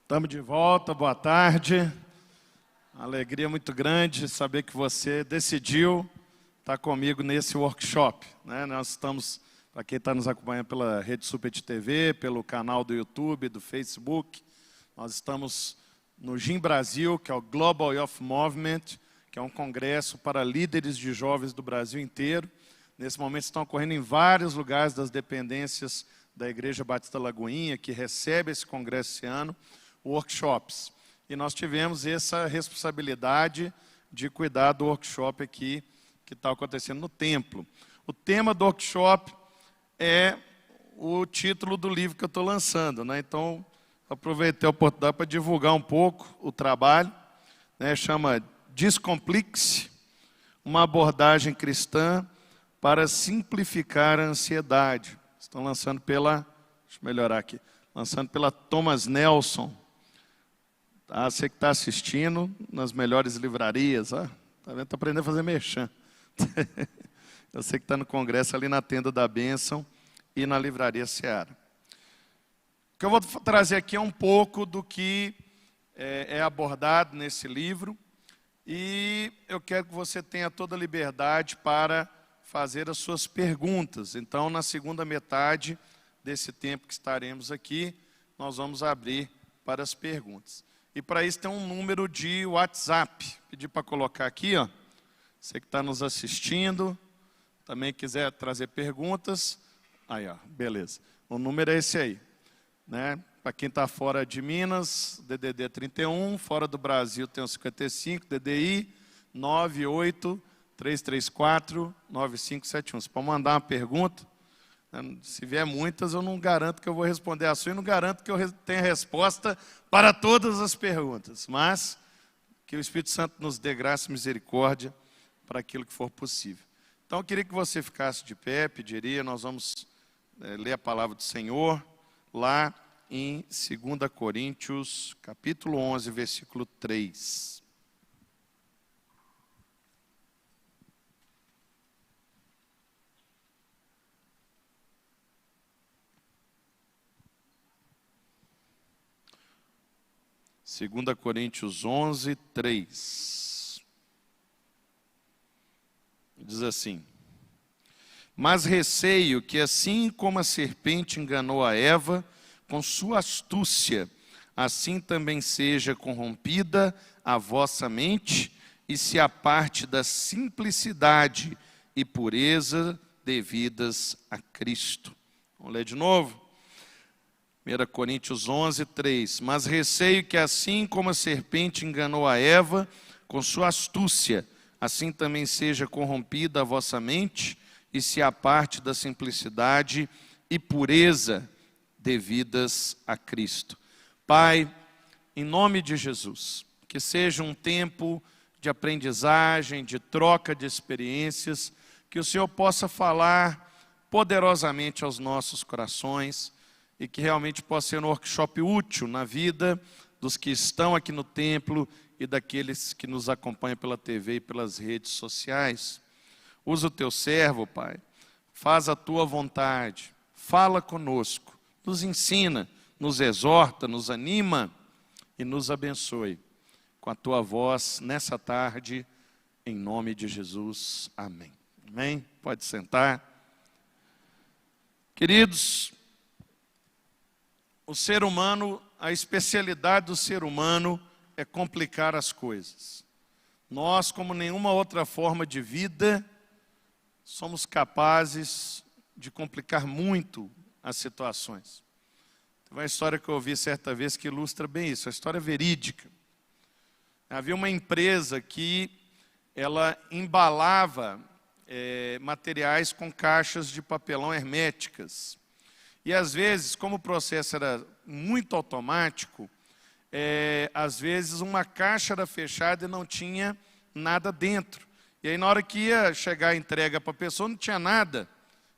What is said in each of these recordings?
Estamos de volta, boa tarde. Alegria muito grande saber que você decidiu estar comigo nesse workshop, né? Nós estamos, para quem está nos acompanhando pela Rede Super de TV, pelo canal do YouTube, do Facebook, nós estamos no GIM Brasil, que é o Global Youth Movement, que é um congresso para líderes de jovens do Brasil inteiro. Nesse momento estão ocorrendo em vários lugares das dependências da Igreja Batista Lagoinha, que recebe esse congresso esse ano, workshops. E nós tivemos essa responsabilidade de cuidar do workshop aqui, que está acontecendo no templo. O tema do workshop é o título do livro que eu estou lançando, né? Então, aproveitei a oportunidade para divulgar um pouco o trabalho, né? Chama Descomplixe, uma abordagem cristã para simplificar a ansiedade. Estão lançando pela, deixa eu melhorar aqui, lançando pela Thomas Nelson. Tá? Você que está assistindo nas melhores livrarias, tá vendo? Está aprendendo a fazer merchan. Eu sei que está no congresso ali na Tenda da Bênção e na Livraria Seara. O que eu vou trazer aqui é um pouco do que é abordado nesse livro e eu quero que você tenha toda a liberdade para fazer as suas perguntas. Então, na segunda metade desse tempo que estaremos aqui, nós vamos abrir para as perguntas. E para isso tem um número de WhatsApp. Pedi para colocar aqui, ó. Você que está nos assistindo, também quiser trazer perguntas. Aí, ó, beleza. O número é esse aí, né? Para quem está fora de Minas, DDD 31, fora do Brasil tem o 55, DDI 98-334-9571. Você pode mandar uma pergunta. Se vier muitas, eu não garanto que eu vou responder a sua e não garanto que eu tenha resposta para todas as perguntas. Mas que o Espírito Santo nos dê graça e misericórdia para aquilo que for possível. Então, eu queria que você ficasse de pé, pediria, nós vamos ler a palavra do Senhor lá em 2 Coríntios, capítulo 11, versículo 3. Segunda Coríntios 11, 3. Diz assim: mas receio que assim como a serpente enganou a Eva com sua astúcia, assim também seja corrompida a vossa mente e se aparte da simplicidade e pureza devidas a Cristo. Vamos ler de novo? 1 Coríntios 11, 3. Mas receio que assim como a serpente enganou a Eva com sua astúcia, assim também seja corrompida a vossa mente e se aparte da simplicidade e pureza devidas a Cristo. Pai, em nome de Jesus, que seja um tempo de aprendizagem, de troca de experiências, que o Senhor possa falar poderosamente aos nossos corações e que realmente possa ser um workshop útil na vida dos que estão aqui no templo e daqueles que nos acompanham pela TV e pelas redes sociais. Usa o teu servo, Pai, faz a tua vontade, fala conosco, nos ensina, nos exorta, nos anima e nos abençoe com a tua voz nessa tarde, em nome de Jesus. Amém. Amém? Pode sentar. Queridos, o ser humano, a especialidade do ser humano é complicar as coisas. Nós, como nenhuma outra forma de vida, somos capazes de complicar muito as situações. Tem uma história que eu ouvi certa vez que ilustra bem isso, a história verídica. Havia uma empresa que ela embalava materiais com caixas de papelão herméticas. E às vezes, como o processo era muito automático, às vezes uma caixa era fechada e não tinha nada dentro. E aí na hora que ia chegar a entrega para a pessoa, não tinha nada.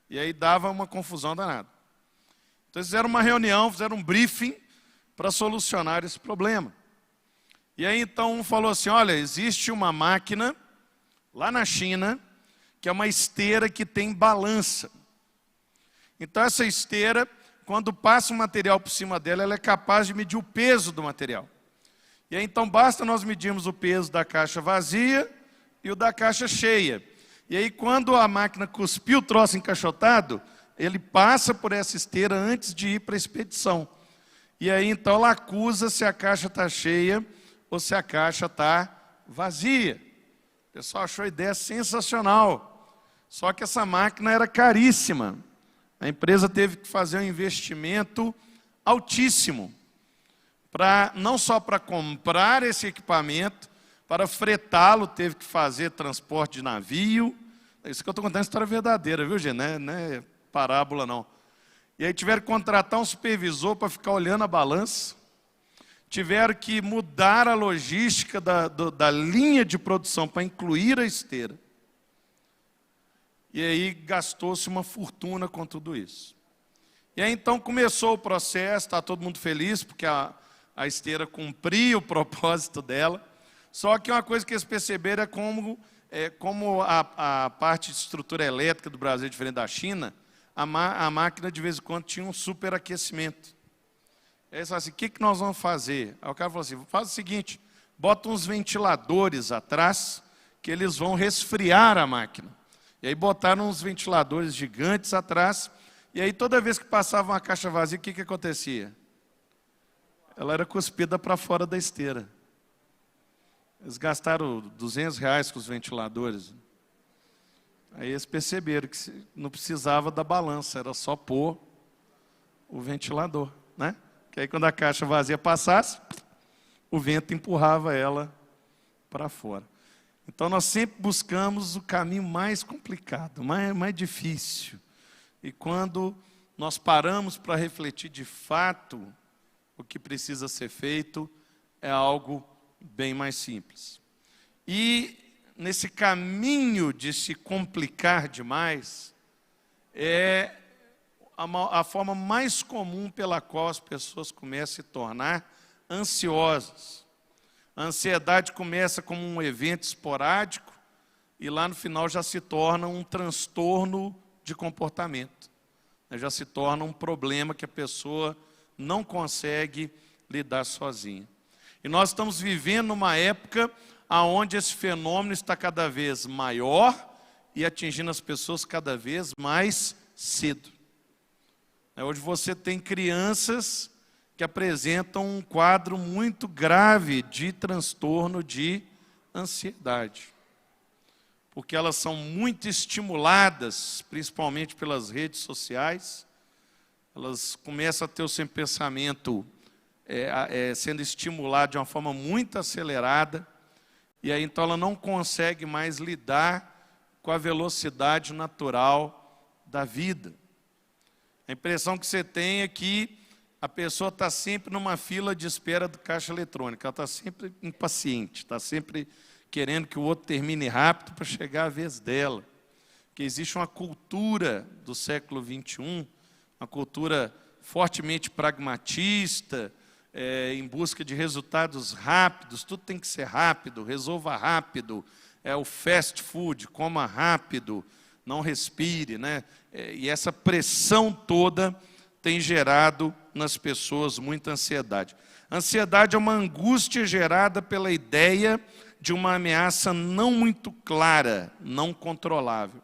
E aí dava uma confusão danada. Então eles fizeram uma reunião, fizeram um briefing para solucionar esse problema. E aí então um falou assim: olha, existe uma máquina lá na China, que é uma esteira que tem balança. Então essa esteira quando passa um material por cima dela, ela é capaz de medir o peso do material. E aí, então, basta nós medirmos o peso da caixa vazia e o da caixa cheia. E aí, quando a máquina cuspiu o troço encaixotado, ele passa por essa esteira antes de ir para a expedição. E aí, então, ela acusa se a caixa está cheia ou se a caixa está vazia. O pessoal achou a ideia sensacional. Só que essa máquina era caríssima. A empresa teve que fazer um investimento altíssimo, não só para comprar esse equipamento, para fretá-lo, teve que fazer transporte de navio. Isso que eu estou contando é história verdadeira, viu, gente? Não é parábola, não. E aí tiveram que contratar um supervisor para ficar olhando a balança. Tiveram que mudar a logística da linha de produção para incluir a esteira. E aí gastou-se uma fortuna com tudo isso. E aí então começou o processo, está todo mundo feliz, porque a esteira cumpria o propósito dela. Só que uma coisa que eles perceberam é como a parte de estrutura elétrica do Brasil é diferente da China, a máquina de vez em quando tinha um superaquecimento. Aí eles falaram assim, o que nós vamos fazer? Aí o cara falou assim, faz o seguinte, bota uns ventiladores atrás, que eles vão resfriar a máquina. E aí botaram uns ventiladores gigantes atrás, e aí toda vez que passava uma caixa vazia, o que acontecia? Ela era cuspida para fora da esteira. Eles gastaram R$200 com os ventiladores. Aí eles perceberam que não precisava da balança, era só pôr o ventilador, né? Que aí quando a caixa vazia passasse, o vento empurrava ela para fora. Então nós sempre buscamos o caminho mais complicado, mais difícil. E quando nós paramos para refletir de fato o que precisa ser feito, é algo bem mais simples. E nesse caminho de se complicar demais, é a forma mais comum pela qual as pessoas começam a se tornar ansiosas. A ansiedade começa como um evento esporádico e lá no final já se torna um transtorno de comportamento. Já se torna um problema que a pessoa não consegue lidar sozinha. E nós estamos vivendo numa época onde esse fenômeno está cada vez maior e atingindo as pessoas cada vez mais cedo. Hoje você tem crianças que apresentam um quadro muito grave de transtorno de ansiedade. Porque elas são muito estimuladas, principalmente pelas redes sociais. Elas começam a ter o seu pensamento sendo estimulado de uma forma muito acelerada. E aí então ela não consegue mais lidar com a velocidade natural da vida. A impressão que você tem é que a pessoa está sempre numa fila de espera do caixa eletrônico. Ela está sempre impaciente, está sempre querendo que o outro termine rápido para chegar a vez dela. Porque existe uma cultura do século XXI, uma cultura fortemente pragmatista, em busca de resultados rápidos, tudo tem que ser rápido, resolva rápido, é o fast food, coma rápido, não respire, né? E essa pressão toda tem gerado nas pessoas muita ansiedade. Ansiedade é uma angústia gerada pela ideia de uma ameaça não muito clara, não controlável.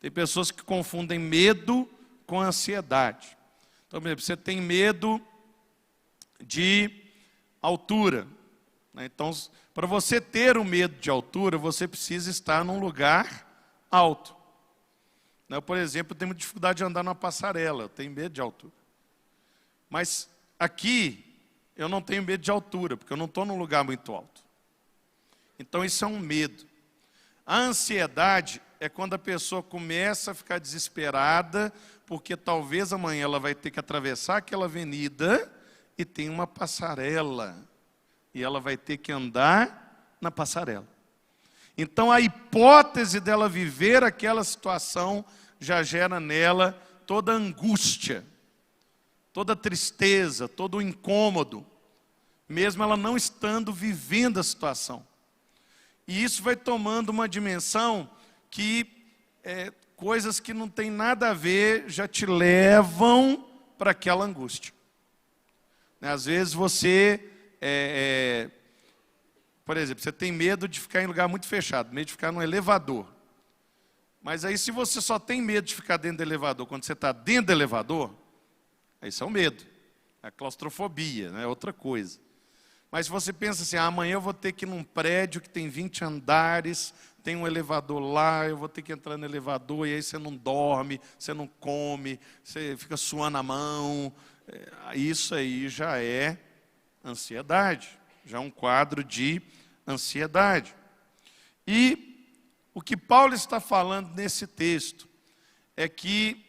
Tem pessoas que confundem medo com ansiedade. Então, por exemplo, você tem medo de altura. Então, para você ter o medo de altura, você precisa estar num lugar alto. Eu, por exemplo, tenho muita dificuldade de andar numa passarela, eu tenho medo de altura. Mas aqui, eu não tenho medo de altura, porque eu não estou num lugar muito alto. Então, isso é um medo. A ansiedade é quando a pessoa começa a ficar desesperada, porque talvez amanhã ela vai ter que atravessar aquela avenida e tem uma passarela. E ela vai ter que andar na passarela. Então, a hipótese dela viver aquela situação já gera nela toda a angústia, toda a tristeza, todo o incômodo, mesmo ela não estando vivendo a situação. E isso vai tomando uma dimensão que coisas que não tem nada a ver já te levam para aquela angústia. Às vezes você, por exemplo, você tem medo de ficar em lugar muito fechado, medo de ficar no elevador. Mas aí se você só tem medo de ficar dentro do elevador, quando você está dentro do elevador, isso é o medo, é a claustrofobia, é outra coisa. Mas se você pensa assim, amanhã eu vou ter que ir num prédio que tem 20 andares, tem um elevador lá, eu vou ter que entrar no elevador, e aí você não dorme, você não come, você fica suando a mão. Isso aí já é ansiedade, já é um quadro de ansiedade. E o que Paulo está falando nesse texto é que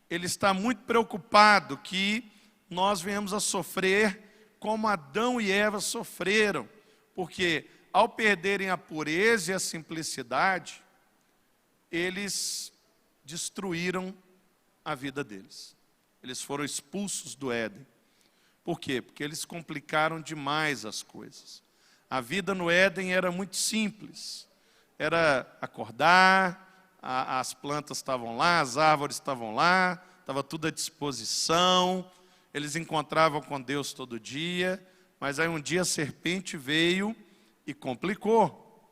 ele está muito preocupado que nós venhamos a sofrer como Adão e Eva sofreram, porque ao perderem a pureza e a simplicidade, eles destruíram a vida deles. Eles foram expulsos do Éden. Por quê? Porque eles complicaram demais as coisas. A vida no Éden era muito simples. Era acordar, as plantas estavam lá, as árvores estavam lá, estava tudo à disposição. Eles encontravam com Deus todo dia, mas aí um dia a serpente veio e complicou.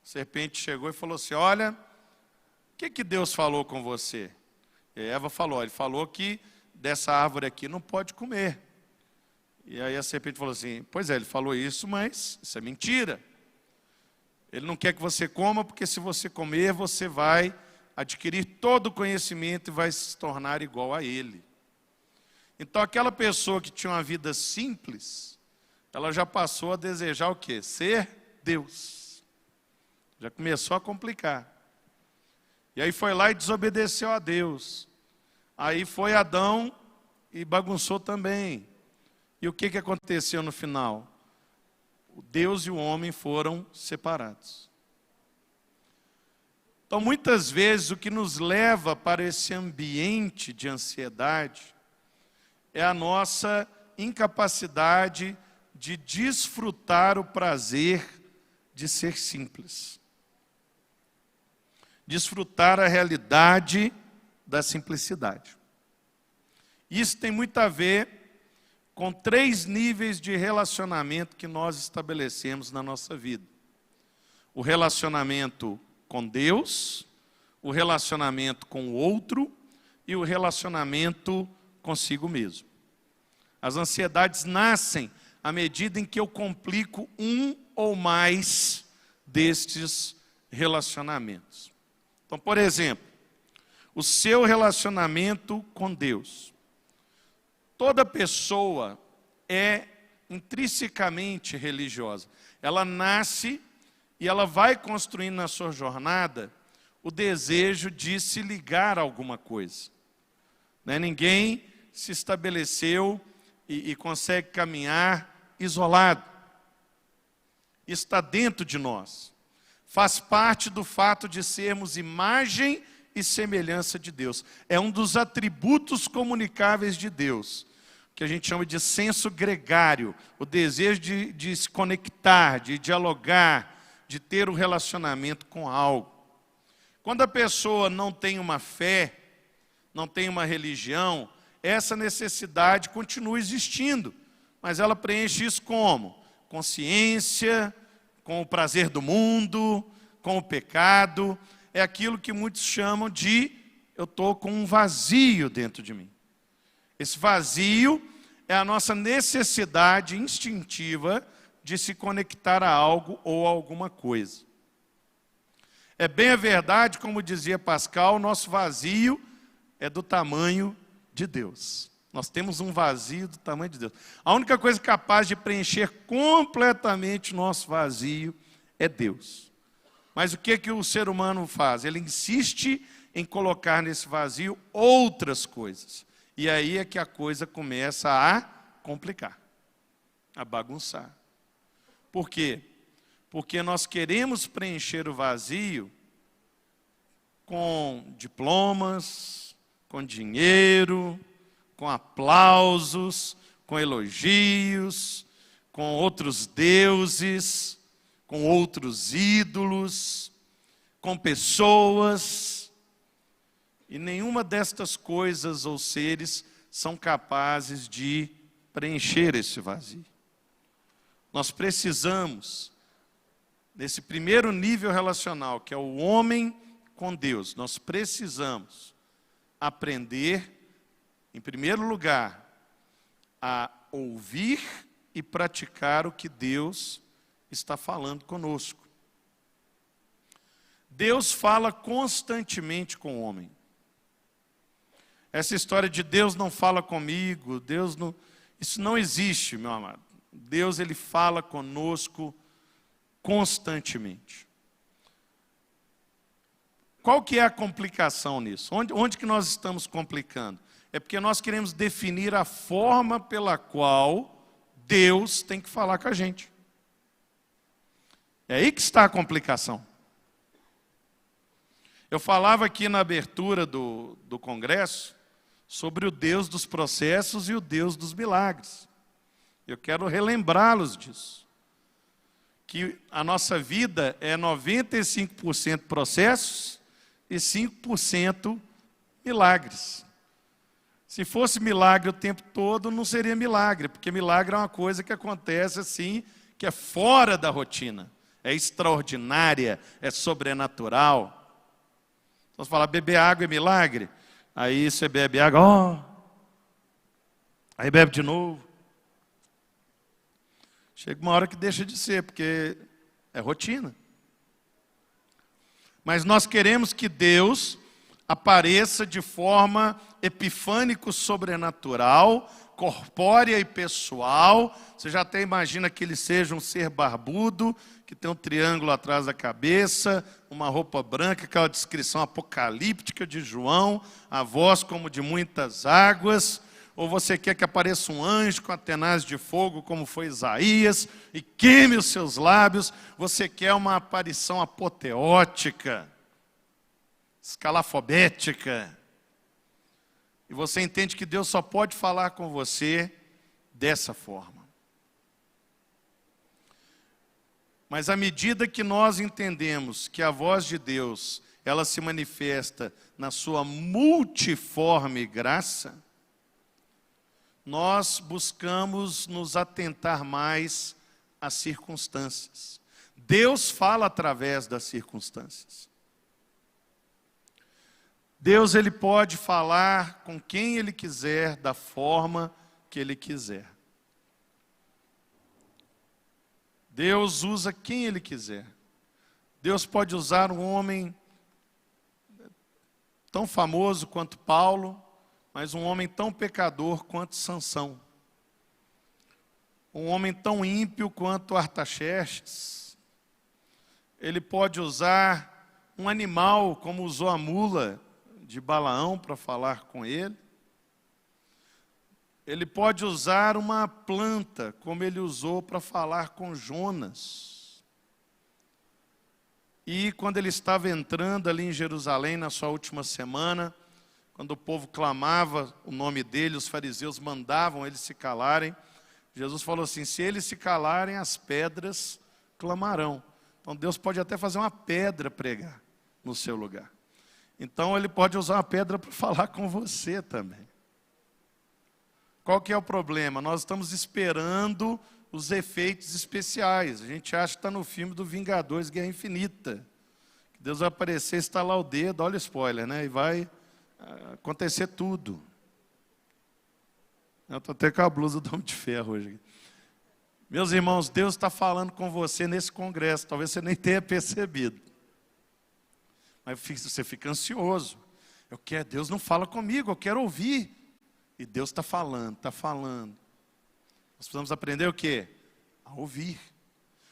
A serpente chegou e falou assim, olha, o que Deus falou com você? E Eva falou, ele falou que dessa árvore aqui não pode comer. E aí a serpente falou assim, pois é, ele falou isso, mas isso é mentira. Ele não quer que você coma, porque se você comer, você vai adquirir todo o conhecimento e vai se tornar igual a ele. Então aquela pessoa que tinha uma vida simples, ela já passou a desejar o quê? Ser Deus. Já começou a complicar. E aí foi lá e desobedeceu a Deus. Aí foi Adão e bagunçou também. E o que aconteceu no final? Deus e o homem foram separados. Então muitas vezes o que nos leva para esse ambiente de ansiedade é a nossa incapacidade de desfrutar o prazer de ser simples. Desfrutar a realidade da simplicidade. Isso tem muito a ver com 3 níveis de relacionamento que nós estabelecemos na nossa vida. O relacionamento com Deus, o relacionamento com o outro e o relacionamento consigo mesmo. As ansiedades nascem à medida em que eu complico um ou mais destes relacionamentos. Então, por exemplo, o seu relacionamento com Deus. Toda pessoa é intrinsecamente religiosa. Ela nasce e ela vai construindo na sua jornada o desejo de se ligar a alguma coisa. Ninguém se estabeleceu e consegue caminhar isolado. Isso está dentro de nós. Faz parte do fato de sermos imagem e semelhança de Deus. É um dos atributos comunicáveis de Deus, que a gente chama de senso gregário, o desejo de se conectar, de dialogar, de ter um relacionamento com algo. Quando a pessoa não tem uma fé, não tem uma religião, essa necessidade continua existindo, mas ela preenche isso como? Consciência, com o prazer do mundo, com o pecado. É aquilo que muitos chamam de eu estou com um vazio dentro de mim. Esse vazio é a nossa necessidade instintiva de se conectar a algo ou a alguma coisa. É bem a verdade, como dizia Pascal, o nosso vazio é do tamanho de Deus. Nós temos um vazio do tamanho de Deus. A única coisa capaz de preencher completamente o nosso vazio é Deus. Mas o que o ser humano faz? Ele insiste em colocar nesse vazio outras coisas. E aí é que a coisa começa a complicar, a bagunçar. Por quê? Porque nós queremos preencher o vazio com diplomas, com dinheiro, com aplausos, com elogios, com outros deuses, com outros ídolos, com pessoas. E nenhuma destas coisas ou seres são capazes de preencher esse vazio. Nós precisamos, nesse primeiro nível relacional, que é o homem com Deus, nós precisamos aprender, em primeiro lugar, a ouvir e praticar o que Deus está falando conosco. Deus fala constantemente com o homem. Essa história de Deus não fala comigo, Deus não... Isso não existe, meu amado. Deus, Ele fala conosco constantemente. Qual que é a complicação nisso? Onde que nós estamos complicando? É porque nós queremos definir a forma pela qual Deus tem que falar com a gente. É aí que está a complicação. Eu falava aqui na abertura do congresso sobre o Deus dos processos e o Deus dos milagres. Eu quero relembrá-los disso. Que a nossa vida é 95% processos e 5% milagres. Se fosse milagre o tempo todo, não seria milagre, porque milagre é uma coisa que acontece assim, que é fora da rotina, é extraordinária, é sobrenatural. Então, você fala, beber água é milagre? Aí você bebe água, aí bebe de novo. Chega uma hora que deixa de ser, porque é rotina. Mas nós queremos que Deus apareça de forma epifânico sobrenatural, corpórea e pessoal. Você já até imagina que ele seja um ser barbudo, que tem um triângulo atrás da cabeça, uma roupa branca, aquela descrição apocalíptica de João, a voz como de muitas águas. Ou você quer que apareça um anjo com a tenaz de fogo, como foi Isaías, e queime os seus lábios. Você quer uma aparição apoteótica, escalafobética. E você entende que Deus só pode falar com você dessa forma. Mas à medida que nós entendemos que a voz de Deus, ela se manifesta na sua multiforme graça, nós buscamos nos atentar mais às circunstâncias. Deus fala através das circunstâncias. Deus, Ele pode falar com quem Ele quiser, da forma que Ele quiser. Deus usa quem Ele quiser. Deus pode usar um homem tão famoso quanto Paulo, mas um homem tão pecador quanto Sansão. Um homem tão ímpio quanto Artaxerxes. Ele pode usar um animal, como usou a mula de Balaão para falar com ele. Ele pode usar uma planta, como ele usou para falar com Jonas. E quando ele estava entrando ali em Jerusalém, na sua última semana, quando o povo clamava o nome dele, os fariseus mandavam eles se calarem. Jesus falou assim, se eles se calarem, as pedras clamarão. Então Deus pode até fazer uma pedra pregar no seu lugar. Então Ele pode usar uma pedra para falar com você também. Qual que é o problema? Nós estamos esperando os efeitos especiais. A gente acha que está no filme do Vingadores Guerra Infinita. Que Deus vai aparecer, estalar o dedo, olha o spoiler, né? E vai acontecer tudo. Eu estou até com a blusa do Homem de Ferro hoje. Meus irmãos, Deus está falando com você nesse congresso, talvez você nem tenha percebido. Mas você fica ansioso. Deus não fala comigo, eu quero ouvir. E Deus está falando, está falando. Nós precisamos aprender o quê? A ouvir.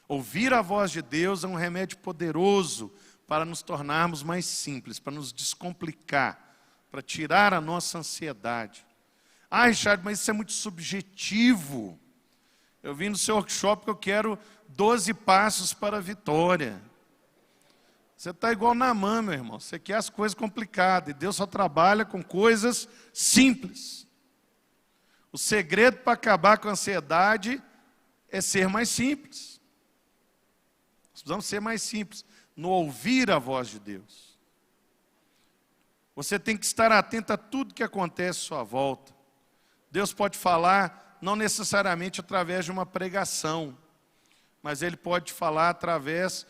Ouvir a voz de Deus é um remédio poderoso para nos tornarmos mais simples, para nos descomplicar, para tirar a nossa ansiedade. Ah, Richard, mas isso é muito subjetivo. Eu vim no seu workshop que eu quero 12 passos para a vitória. Você está igual Naamã, meu irmão. Você quer as coisas complicadas. E Deus só trabalha com coisas simples. O segredo para acabar com a ansiedade é ser mais simples. Nós precisamos ser mais simples no ouvir a voz de Deus. Você tem que estar atento a tudo que acontece à sua volta. Deus pode falar não necessariamente através de uma pregação, mas Ele pode falar através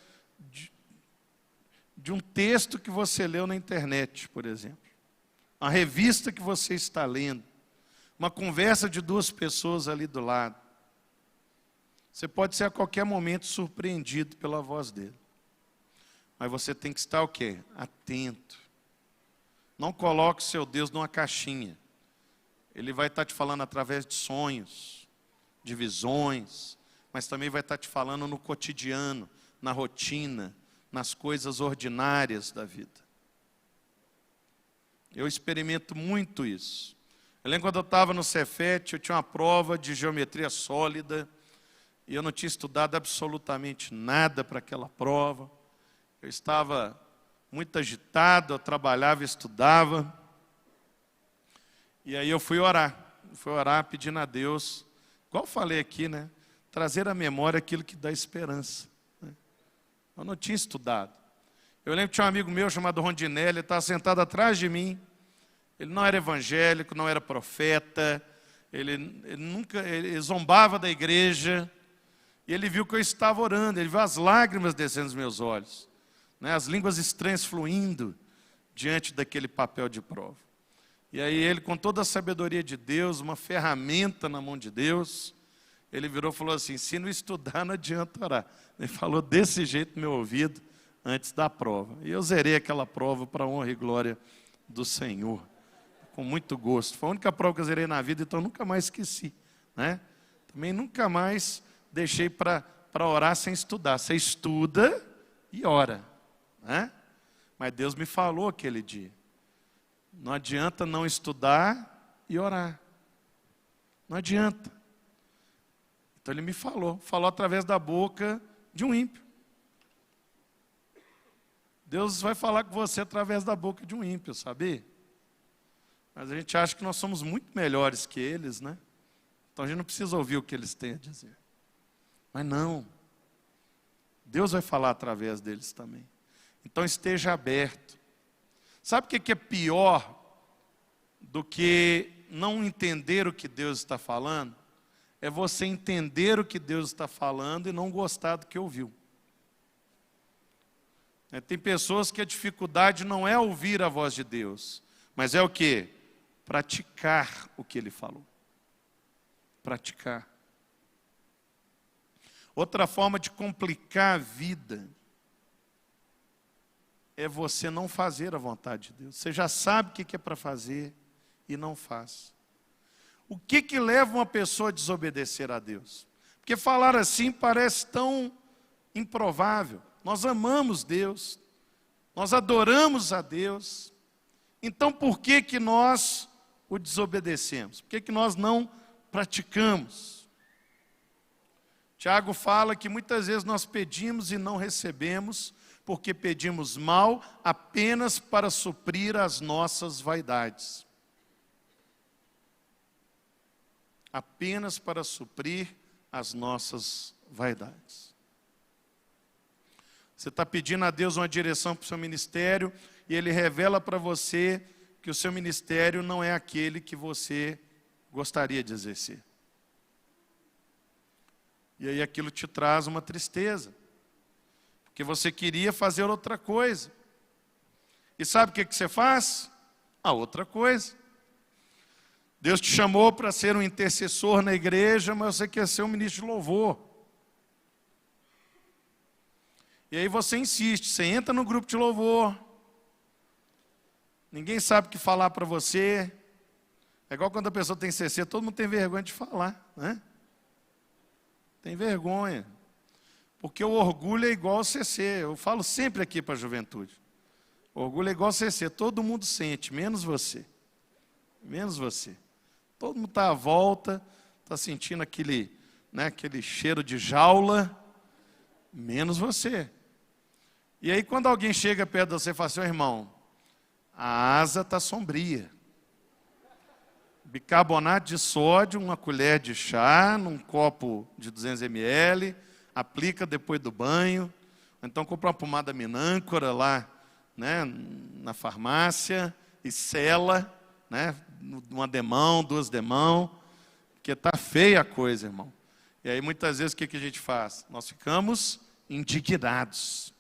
de um texto que você leu na internet, por exemplo. Uma revista que você está lendo. Uma conversa de duas pessoas ali do lado. Você pode ser a qualquer momento surpreendido pela voz dele. Mas você tem que estar o quê? Atento. Não coloque o seu Deus numa caixinha. Ele vai estar te falando através de sonhos, de visões, mas também vai estar te falando no cotidiano, na rotina, nas coisas ordinárias da vida. Eu experimento muito isso. Eu lembro quando eu estava no Cefet, eu tinha uma prova de geometria sólida, e eu não tinha estudado absolutamente nada para aquela prova. Eu estava muito agitado, eu trabalhava e estudava. E aí eu fui orar pedindo a Deus, igual eu falei aqui, né? Trazer à memória aquilo que dá esperança. Né? Eu não tinha estudado. Eu lembro que tinha um amigo meu chamado Rondinelli, ele estava sentado atrás de mim. Ele não era evangélico, não era profeta, ele zombava da igreja. E ele viu que eu estava orando, ele viu as lágrimas descendo dos meus olhos, né? As línguas estranhas fluindo diante daquele papel de prova. E aí ele, com toda a sabedoria de Deus, uma ferramenta na mão de Deus, ele virou e falou assim: se não estudar, não adianta orar. Ele falou desse jeito no meu ouvido, antes da prova. E eu zerei aquela prova para a honra e glória do Senhor, com muito gosto. Foi a única prova que eu zerei na vida, então eu nunca mais esqueci. Né? Também nunca mais deixei para orar sem estudar. Você estuda e ora. Né? Mas Deus me falou aquele dia. Não adianta não estudar e orar. Não adianta. Então ele me falou através da boca de um ímpio. Deus vai falar com você através da boca de um ímpio, sabe? Mas a gente acha que nós somos muito melhores que eles, né? Então a gente não precisa ouvir o que eles têm a dizer. Mas não. Deus vai falar através deles também. Então esteja aberto. Sabe o que é pior do que não entender o que Deus está falando? É você entender o que Deus está falando e não gostar do que ouviu. Tem pessoas que a dificuldade não é ouvir a voz de Deus, mas é o quê? Praticar o que Ele falou. Praticar. Outra forma de complicar a vida é você não fazer a vontade de Deus. Você já sabe o que é para fazer e não faz. O que leva uma pessoa a desobedecer a Deus? Porque falar assim parece tão improvável. Nós amamos Deus, nós adoramos a Deus. Então por que nós o desobedecemos? Por que nós não praticamos? Tiago fala que muitas vezes nós pedimos e não recebemos, porque pedimos mal apenas para suprir as nossas vaidades. Apenas para suprir as nossas vaidades. Você está pedindo a Deus uma direção para o seu ministério e Ele revela para você que o seu ministério não é aquele que você gostaria de exercer. E aí aquilo te traz uma tristeza. Porque você queria fazer outra coisa. E sabe o que você faz? A outra coisa. Deus te chamou para ser um intercessor na igreja, mas você quer ser um ministro de louvor. E aí você insiste, você entra no grupo de louvor. Ninguém sabe o que falar para você. É igual quando a pessoa tem CC, todo mundo tem vergonha de falar, né? Tem vergonha. Porque o orgulho é igual ao CC. Eu falo sempre aqui para a juventude. O orgulho é igual ao CC. Todo mundo sente, menos você. Menos você. Todo mundo está à volta, está sentindo aquele cheiro de jaula, menos você. E aí quando alguém chega perto de você e fala assim: irmão, a asa está sombria. Bicarbonato de sódio, uma colher de chá, num copo de 200 ml, aplica depois do banho, então compra uma pomada minâncora lá, né, na farmácia, e sela, né, uma demão, 2 demãos, porque está feia a coisa, irmão. E aí muitas vezes o que a gente faz? Nós ficamos indignados.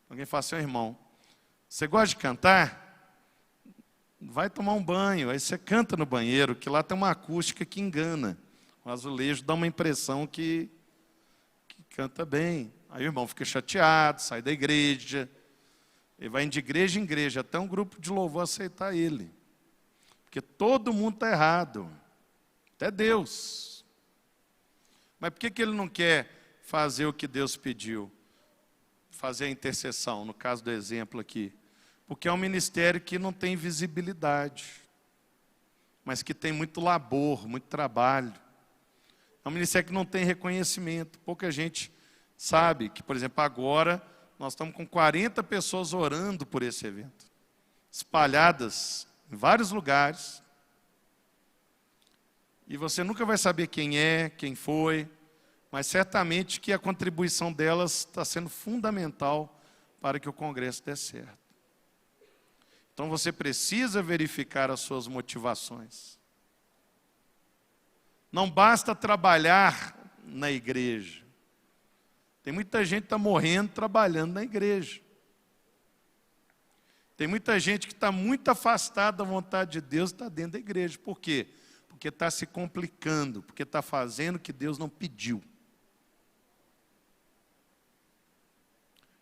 Alguém fala assim, irmão, você gosta de cantar? Vai tomar um banho, aí você canta no banheiro, que lá tem uma acústica que engana. O azulejo dá uma impressão que canta bem. Aí o irmão fica chateado, sai da igreja. Ele vai de igreja em igreja, até um grupo de louvor aceitar ele. Porque todo mundo está errado. Até Deus. Mas por que ele não quer fazer o que Deus pediu? Fazer a intercessão, no caso do exemplo aqui. Porque é um ministério que não tem visibilidade, mas que tem muito labor, muito trabalho. É um ministério que não tem reconhecimento. Pouca gente sabe que, por exemplo, agora nós estamos com 40 pessoas orando por esse evento, espalhadas em vários lugares. E você nunca vai saber quem é, quem foi, mas certamente que a contribuição delas está sendo fundamental para que o congresso dê certo. Então você precisa verificar as suas motivações. Não basta trabalhar na igreja. Tem muita gente que está morrendo trabalhando na igreja. Tem muita gente que está muito afastada da vontade de Deus e está dentro da igreja. Por quê? Porque está se complicando, porque está fazendo o que Deus não pediu.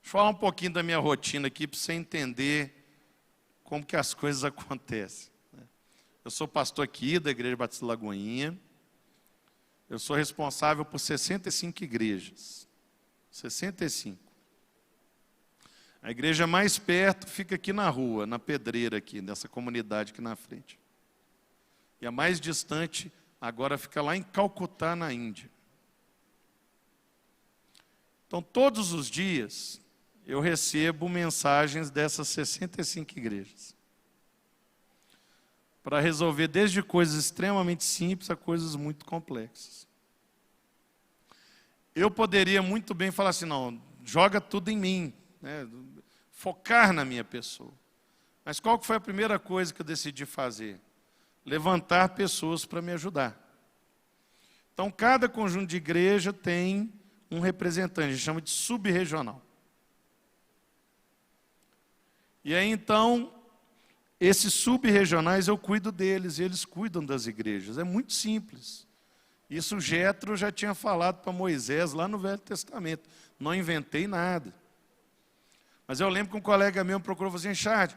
Deixa eu falar um pouquinho da minha rotina aqui para você entender como que as coisas acontecem. Eu sou pastor aqui da Igreja Batista Lagoinha. Eu sou responsável por 65 igrejas. 65. A igreja mais perto fica aqui na rua, na Pedreira aqui, nessa comunidade aqui na frente. E a mais distante agora fica lá em Calcutá, na Índia. Então, todos os dias, eu recebo mensagens dessas 65 igrejas. Para resolver desde coisas extremamente simples a coisas muito complexas. Eu poderia muito bem falar assim, não, joga tudo em mim, né? Focar na minha pessoa. Mas qual que foi a primeira coisa que eu decidi fazer? Levantar pessoas para me ajudar. Então, cada conjunto de igreja tem um representante, a gente chama de sub-regional. E aí, então, esses sub-regionais eu cuido deles, e eles cuidam das igrejas. É muito simples. Isso Jetro já tinha falado para Moisés lá no Velho Testamento. Não inventei nada. Mas eu lembro que um colega meu me procurou e falou assim, Chad,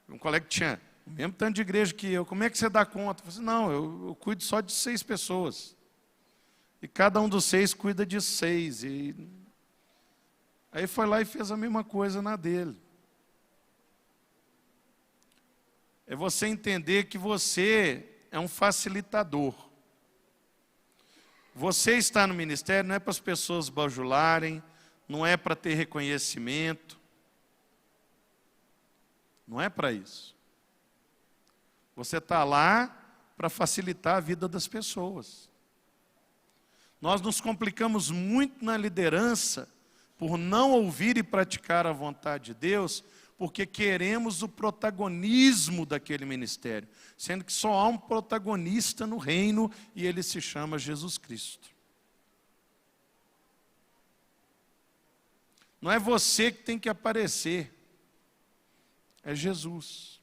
um colega que tinha o mesmo tanto de igreja que eu, como é que você dá conta? Eu falei assim, não, eu cuido só de 6 pessoas. E cada um dos 6 cuida de 6. E aí foi lá e fez a mesma coisa na dele. É você entender que você é um facilitador. Você está no ministério não é para as pessoas bajularem, não é para ter reconhecimento. Não é para isso. Você está lá para facilitar a vida das pessoas. Nós nos complicamos muito na liderança por não ouvir e praticar a vontade de Deus, porque queremos o protagonismo daquele ministério, sendo que só há um protagonista no reino e ele se chama Jesus Cristo. Não é você que tem que aparecer, é Jesus.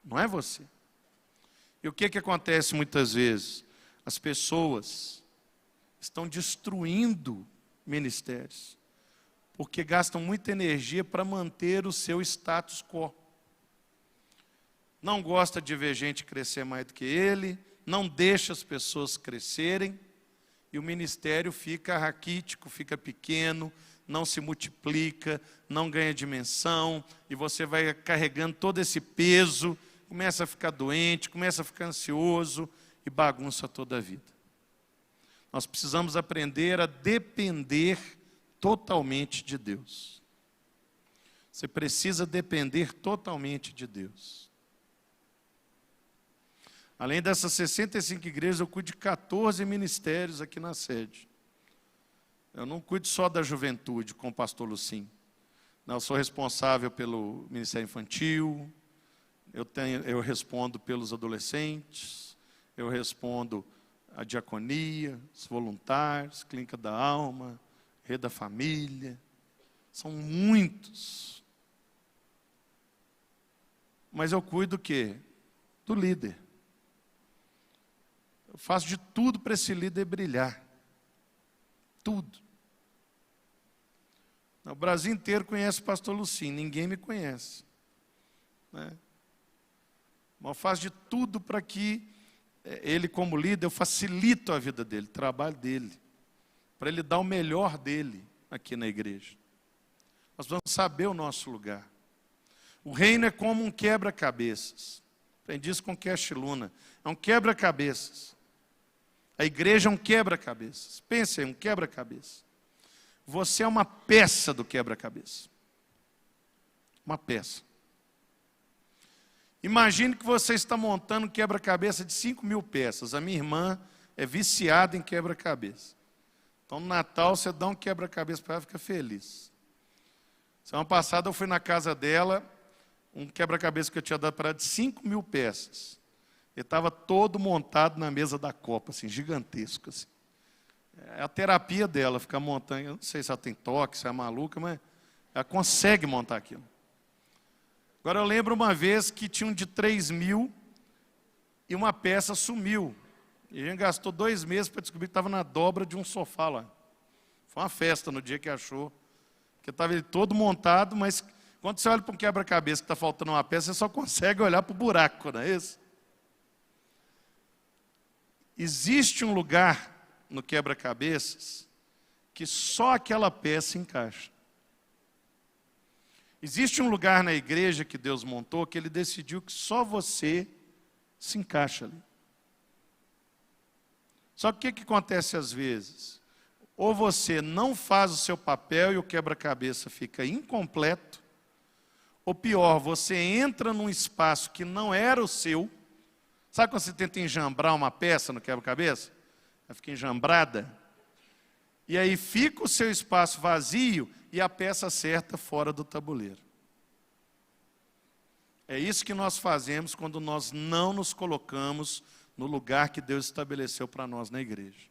Não é você. E o que acontece muitas vezes? As pessoas estão destruindo ministérios, porque gastam muita energia para manter o seu status quo. Não gosta de ver gente crescer mais do que ele, não deixa as pessoas crescerem, e o ministério fica raquítico, fica pequeno, não se multiplica, não ganha dimensão, e você vai carregando todo esse peso, começa a ficar doente, começa a ficar ansioso e bagunça toda a vida. Nós precisamos aprender a depender totalmente de Deus. Você precisa depender totalmente de Deus. Além dessas 65 igrejas, eu cuido de 14 ministérios aqui na sede. Eu não cuido só da juventude com o pastor Lucim. Eu sou responsável pelo Ministério Infantil, Eu respondo pelos adolescentes, eu respondo a diaconia, os voluntários, clínica da alma, rede da família. São muitos. Mas eu cuido do quê? Do líder. Eu faço de tudo para esse líder brilhar. Tudo. O Brasil inteiro conhece o pastor Lucinho, ninguém me conhece. Né? Mas eu faço de tudo para que ele, como líder, eu facilito a vida dele, o trabalho dele, para ele dar o melhor dele aqui na igreja. Nós vamos saber o nosso lugar. O reino é como um quebra-cabeças. Aprendi isso com Cash Luna. É um quebra-cabeças. A igreja é um quebra-cabeças. Pense aí, um quebra-cabeças. Você é uma peça do quebra-cabeça. Uma peça. Imagine que você está montando um quebra-cabeça de 5.000 peças. A minha irmã é viciada em quebra-cabeça. Então, no Natal, você dá um quebra-cabeça para ela e fica feliz. Semana passada, eu fui na casa dela, um quebra-cabeça que eu tinha dado para ela de 5.000 peças. Ele estava todo montado na mesa da copa, assim, gigantesco. Assim. É a terapia dela, ficar montando. Eu não sei se ela tem toque, se é maluca, mas ela consegue montar aquilo. Agora, eu lembro uma vez que tinha um de 3.000 e uma peça sumiu. E a gente gastou 2 meses para descobrir que estava na dobra de um sofá lá. Foi uma festa no dia que achou. Porque estava ele todo montado, mas quando você olha para um quebra-cabeça que está faltando uma peça, você só consegue olhar para o buraco, não é isso? Existe um lugar no quebra-cabeças que só aquela peça encaixa. Existe um lugar na igreja que Deus montou que Ele decidiu que só você se encaixa ali. Só que o que acontece às vezes? Ou você não faz o seu papel e o quebra-cabeça fica incompleto, ou pior, você entra num espaço que não era o seu. Sabe quando você tenta enjambrar uma peça no quebra-cabeça? Ela fica enjambrada. E aí fica o seu espaço vazio e a peça certa fora do tabuleiro. É isso que nós fazemos quando nós não nos colocamos no lugar que Deus estabeleceu para nós na igreja.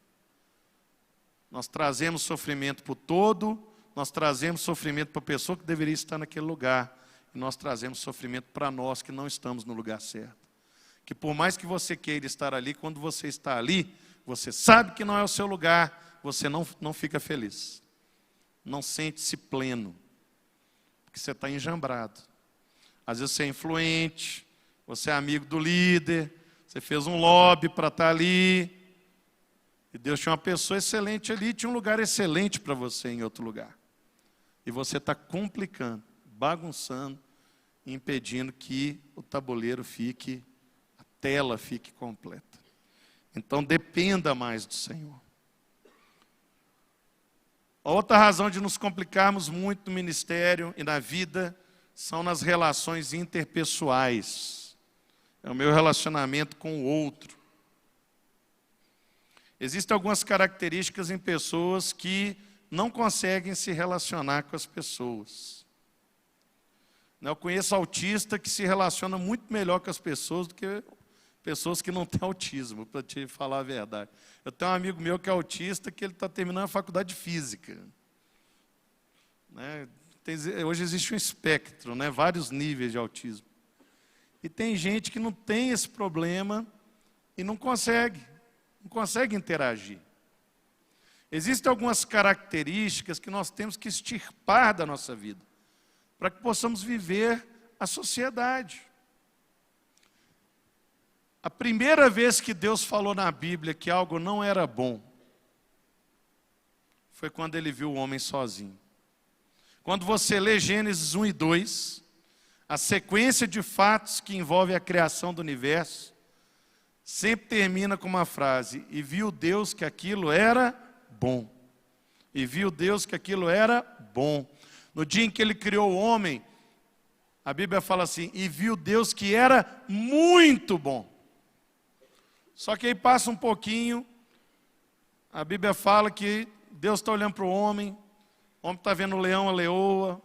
Nós trazemos sofrimento para o todo, nós trazemos sofrimento para a pessoa que deveria estar naquele lugar, e nós trazemos sofrimento para nós que não estamos no lugar certo. Que por mais que você queira estar ali, quando você está ali, você sabe que não é o seu lugar, você não fica feliz. Não sente-se pleno, porque você está enjambrado. Às vezes você é influente, você é amigo do líder, você fez um lobby para estar ali, e Deus tinha uma pessoa excelente ali, tinha um lugar excelente para você em outro lugar. E você está complicando, bagunçando, impedindo que o tabuleiro fique, a tela fique completa. Então dependa mais do Senhor. A outra razão de nos complicarmos muito no ministério e na vida são nas relações interpessoais. É o meu relacionamento com o outro. Existem algumas características em pessoas que não conseguem se relacionar com as pessoas. Eu conheço autista que se relaciona muito melhor com as pessoas do que pessoas que não têm autismo, para te falar a verdade. Eu tenho um amigo meu que é autista, que ele está terminando a faculdade de física. Né? Hoje existe um espectro, né? Vários níveis de autismo. E tem gente que não tem esse problema e não consegue interagir. Existem algumas características que nós temos que extirpar da nossa vida, para que possamos viver a sociedade. A primeira vez que Deus falou na Bíblia que algo não era bom, foi quando Ele viu o homem sozinho. Quando você lê Gênesis 1 e 2, a sequência de fatos que envolve a criação do universo, sempre termina com uma frase: e viu Deus que aquilo era bom. E viu Deus que aquilo era bom. No dia em que Ele criou o homem, a Bíblia fala assim: e viu Deus que era muito bom. Só que aí passa um pouquinho, a Bíblia fala que Deus está olhando para o homem está vendo o leão, a leoa,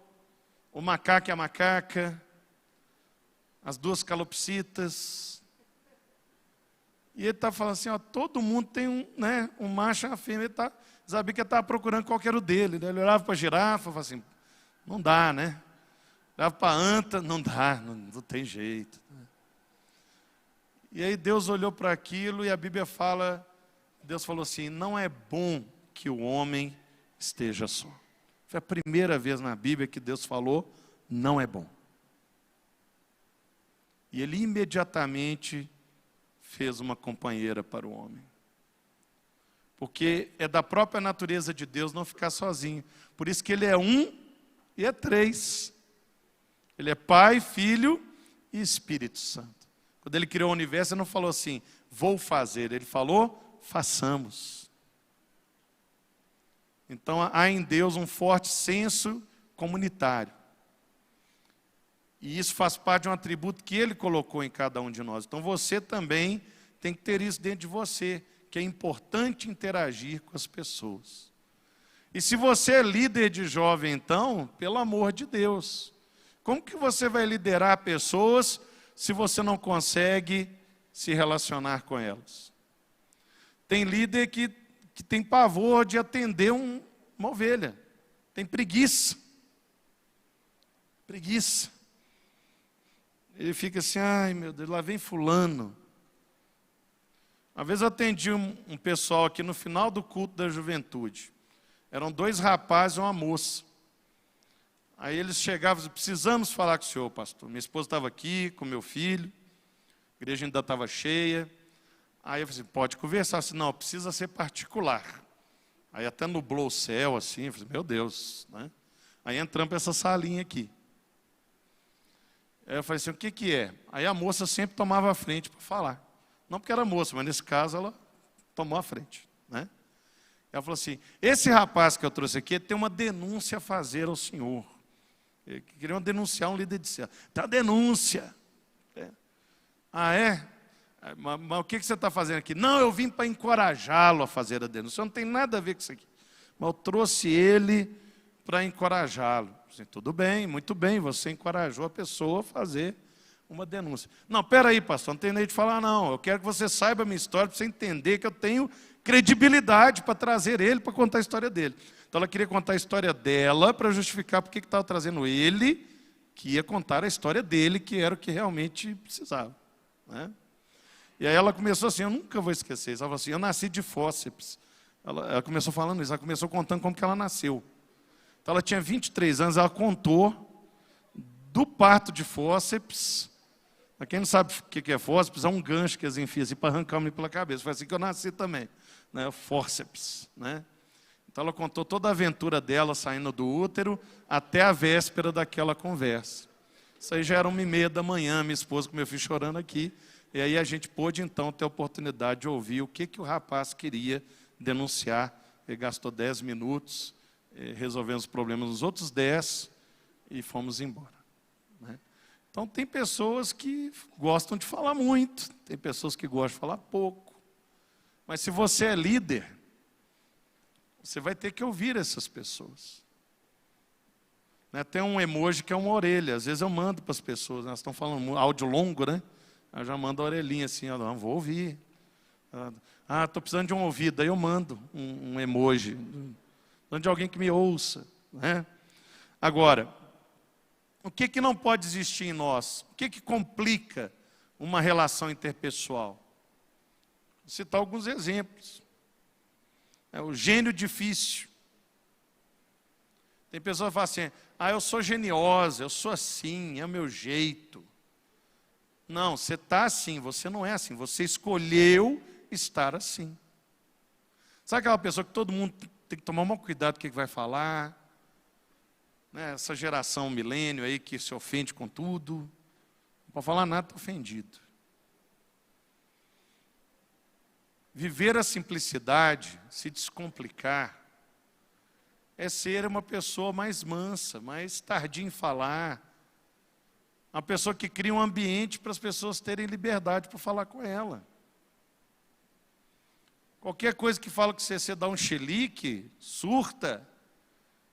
o macaco e a macaca. as duas calopsitas. E ele está falando assim, ó, todo mundo tem um macho e uma fêmea. Ele sabia que ele estava procurando qual que era o dele. Ele olhava para a girafa e falava assim, não dá, né? Olhava para a anta, não dá, não tem jeito. E aí Deus olhou para aquilo e a Bíblia fala, Deus falou assim, não é bom que o homem esteja só. Foi a primeira vez na Bíblia que Deus falou, não é bom. E ele imediatamente fez uma companheira para o homem. Porque é da própria natureza de Deus não ficar sozinho. Por isso que ele é um e é três. Ele é Pai, Filho e Espírito Santo. Quando ele criou o universo, ele não falou assim, vou fazer. Ele falou, façamos. Então há em Deus um forte senso comunitário. E isso faz parte de um atributo que Ele colocou em cada um de nós. Então você também tem que ter isso dentro de você, que é importante interagir com as pessoas. E se você é líder de jovem, então, pelo amor de Deus, como que você vai liderar pessoas se você não consegue se relacionar com elas? Tem líder que tem pavor de atender uma ovelha, tem preguiça. Preguiça. Ele fica assim, ai meu Deus, lá vem fulano. Uma vez eu atendi um pessoal aqui no final do culto da juventude. Eram 2 rapazes e uma moça. Aí eles chegavam e diziam, precisamos falar com o senhor, pastor. Minha esposa estava aqui com meu filho, a igreja ainda estava cheia. Aí eu falei assim, pode conversar? Assim, não, precisa ser particular. Aí até nublou o céu assim, eu falei, meu Deus, né? Aí entramos para essa salinha aqui. Aí eu falei assim, o que que é? Aí a moça sempre tomava a frente para falar. Não porque era moça, mas nesse caso ela tomou a frente, né? Ela falou assim, esse rapaz que eu trouxe aqui tem uma denúncia a fazer ao senhor. Ele queria denunciar um líder de célula. Tá, denúncia. Ah, é? Mas o que você está fazendo aqui? Não, eu vim para encorajá-lo a fazer a denúncia. Não tem nada a ver com isso aqui. Mas eu trouxe ele para encorajá-lo. Assim, tudo bem, muito bem, você encorajou a pessoa a fazer uma denúncia. Não, peraí, pastor, não tem nem de falar não. Eu quero que você saiba a minha história para você entender que eu tenho credibilidade para trazer ele, para contar a história dele. Então ela queria contar a história dela para justificar porque que estava trazendo ele, que ia contar a história dele, que era o que realmente precisava, né? E aí ela começou assim, eu nunca vou esquecer isso. Ela falou assim, eu nasci de fórceps. Ela começou falando isso, ela começou contando como que ela nasceu. Então ela tinha 23 anos, ela contou do parto de fórceps. Para quem não sabe o que é fórceps, é um gancho que eles enfiam assim para arrancar o menino pela cabeça. Foi assim que eu nasci também, né? Fórceps, né? Então ela contou toda a aventura dela saindo do útero até a véspera daquela conversa. Isso aí já era 1h30 da manhã, minha esposa com meu filho chorando aqui. E aí a gente pôde então ter a oportunidade de ouvir o que o rapaz queria denunciar. Ele gastou 10 minutos, resolvendo os problemas nos outros 10 e fomos embora, né? Então tem pessoas que gostam de falar muito, tem pessoas que gostam de falar pouco. Mas se você é líder, você vai ter que ouvir essas pessoas. Né? Tem um emoji que é uma orelha, às vezes eu mando para as pessoas, elas estão falando um áudio longo, né? Eu já mando a orelhinha assim, eu não vou ouvir. Ah, estou precisando de um ouvido, aí eu mando um emoji, precisando de alguém que me ouça, né? Agora, o que não pode existir em nós? O que complica uma relação interpessoal? Vou citar alguns exemplos. O gênio difícil. Tem pessoas que falam assim, eu sou geniosa, eu sou assim, é o meu jeito. Não, você está assim, você não é assim, você escolheu estar assim. Sabe aquela pessoa que todo mundo tem que tomar um cuidado com o que vai falar? Né? Essa geração milênio aí que se ofende com tudo. Não pode falar nada, está ofendido. Viver a simplicidade, se descomplicar, é ser uma pessoa mais mansa, mais tardia em falar. Uma pessoa que cria um ambiente para as pessoas terem liberdade para falar com ela. Qualquer coisa que fala que você dá um chilique, surta,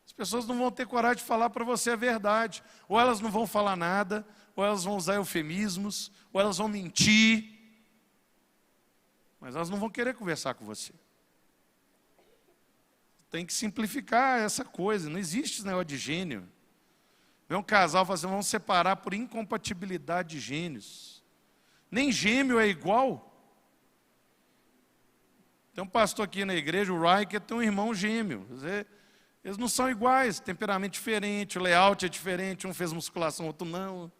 as pessoas não vão ter coragem de falar para você a verdade. Ou elas não vão falar nada, ou elas vão usar eufemismos, ou elas vão mentir. Mas elas não vão querer conversar com você. Tem que simplificar essa coisa. Não existe esse negócio de gênio. Vem um casal e fala assim, vamos separar por incompatibilidade de gênios. Nem gêmeo é igual. Tem um pastor aqui na igreja, o Rai, que tem um irmão gêmeo. Eles não são iguais, temperamento diferente, o layout é diferente, um fez musculação, outro não.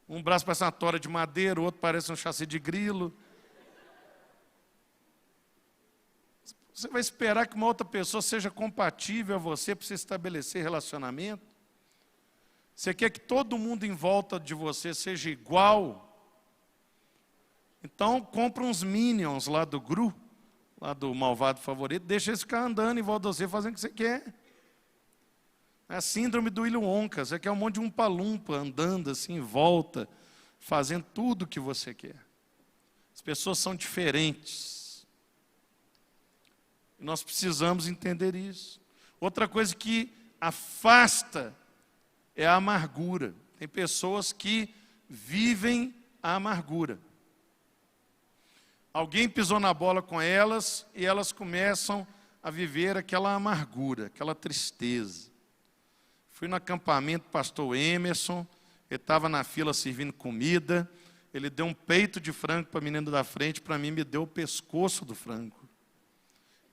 Um braço parece uma tora de madeira, o outro parece um chassi de grilo. Você vai esperar que uma outra pessoa seja compatível a você para você estabelecer relacionamento? Você quer que todo mundo em volta de você seja igual? Então, compra uns Minions lá do Gru, lá do Malvado Favorito, deixa eles ficar andando em volta de você, fazendo o que você quer. É a síndrome do Willy Wonka, você quer um monte de umpa-lumpa andando assim em volta, fazendo tudo o que você quer. As pessoas são diferentes. Nós precisamos entender isso. Outra coisa que afasta é a amargura. Tem pessoas que vivem a amargura. Alguém pisou na bola com elas e elas começam a viver aquela amargura, aquela tristeza. Fui no acampamento do pastor Emerson, ele estava na fila servindo comida, ele deu um peito de frango para a menina da frente, para mim me deu o pescoço do frango.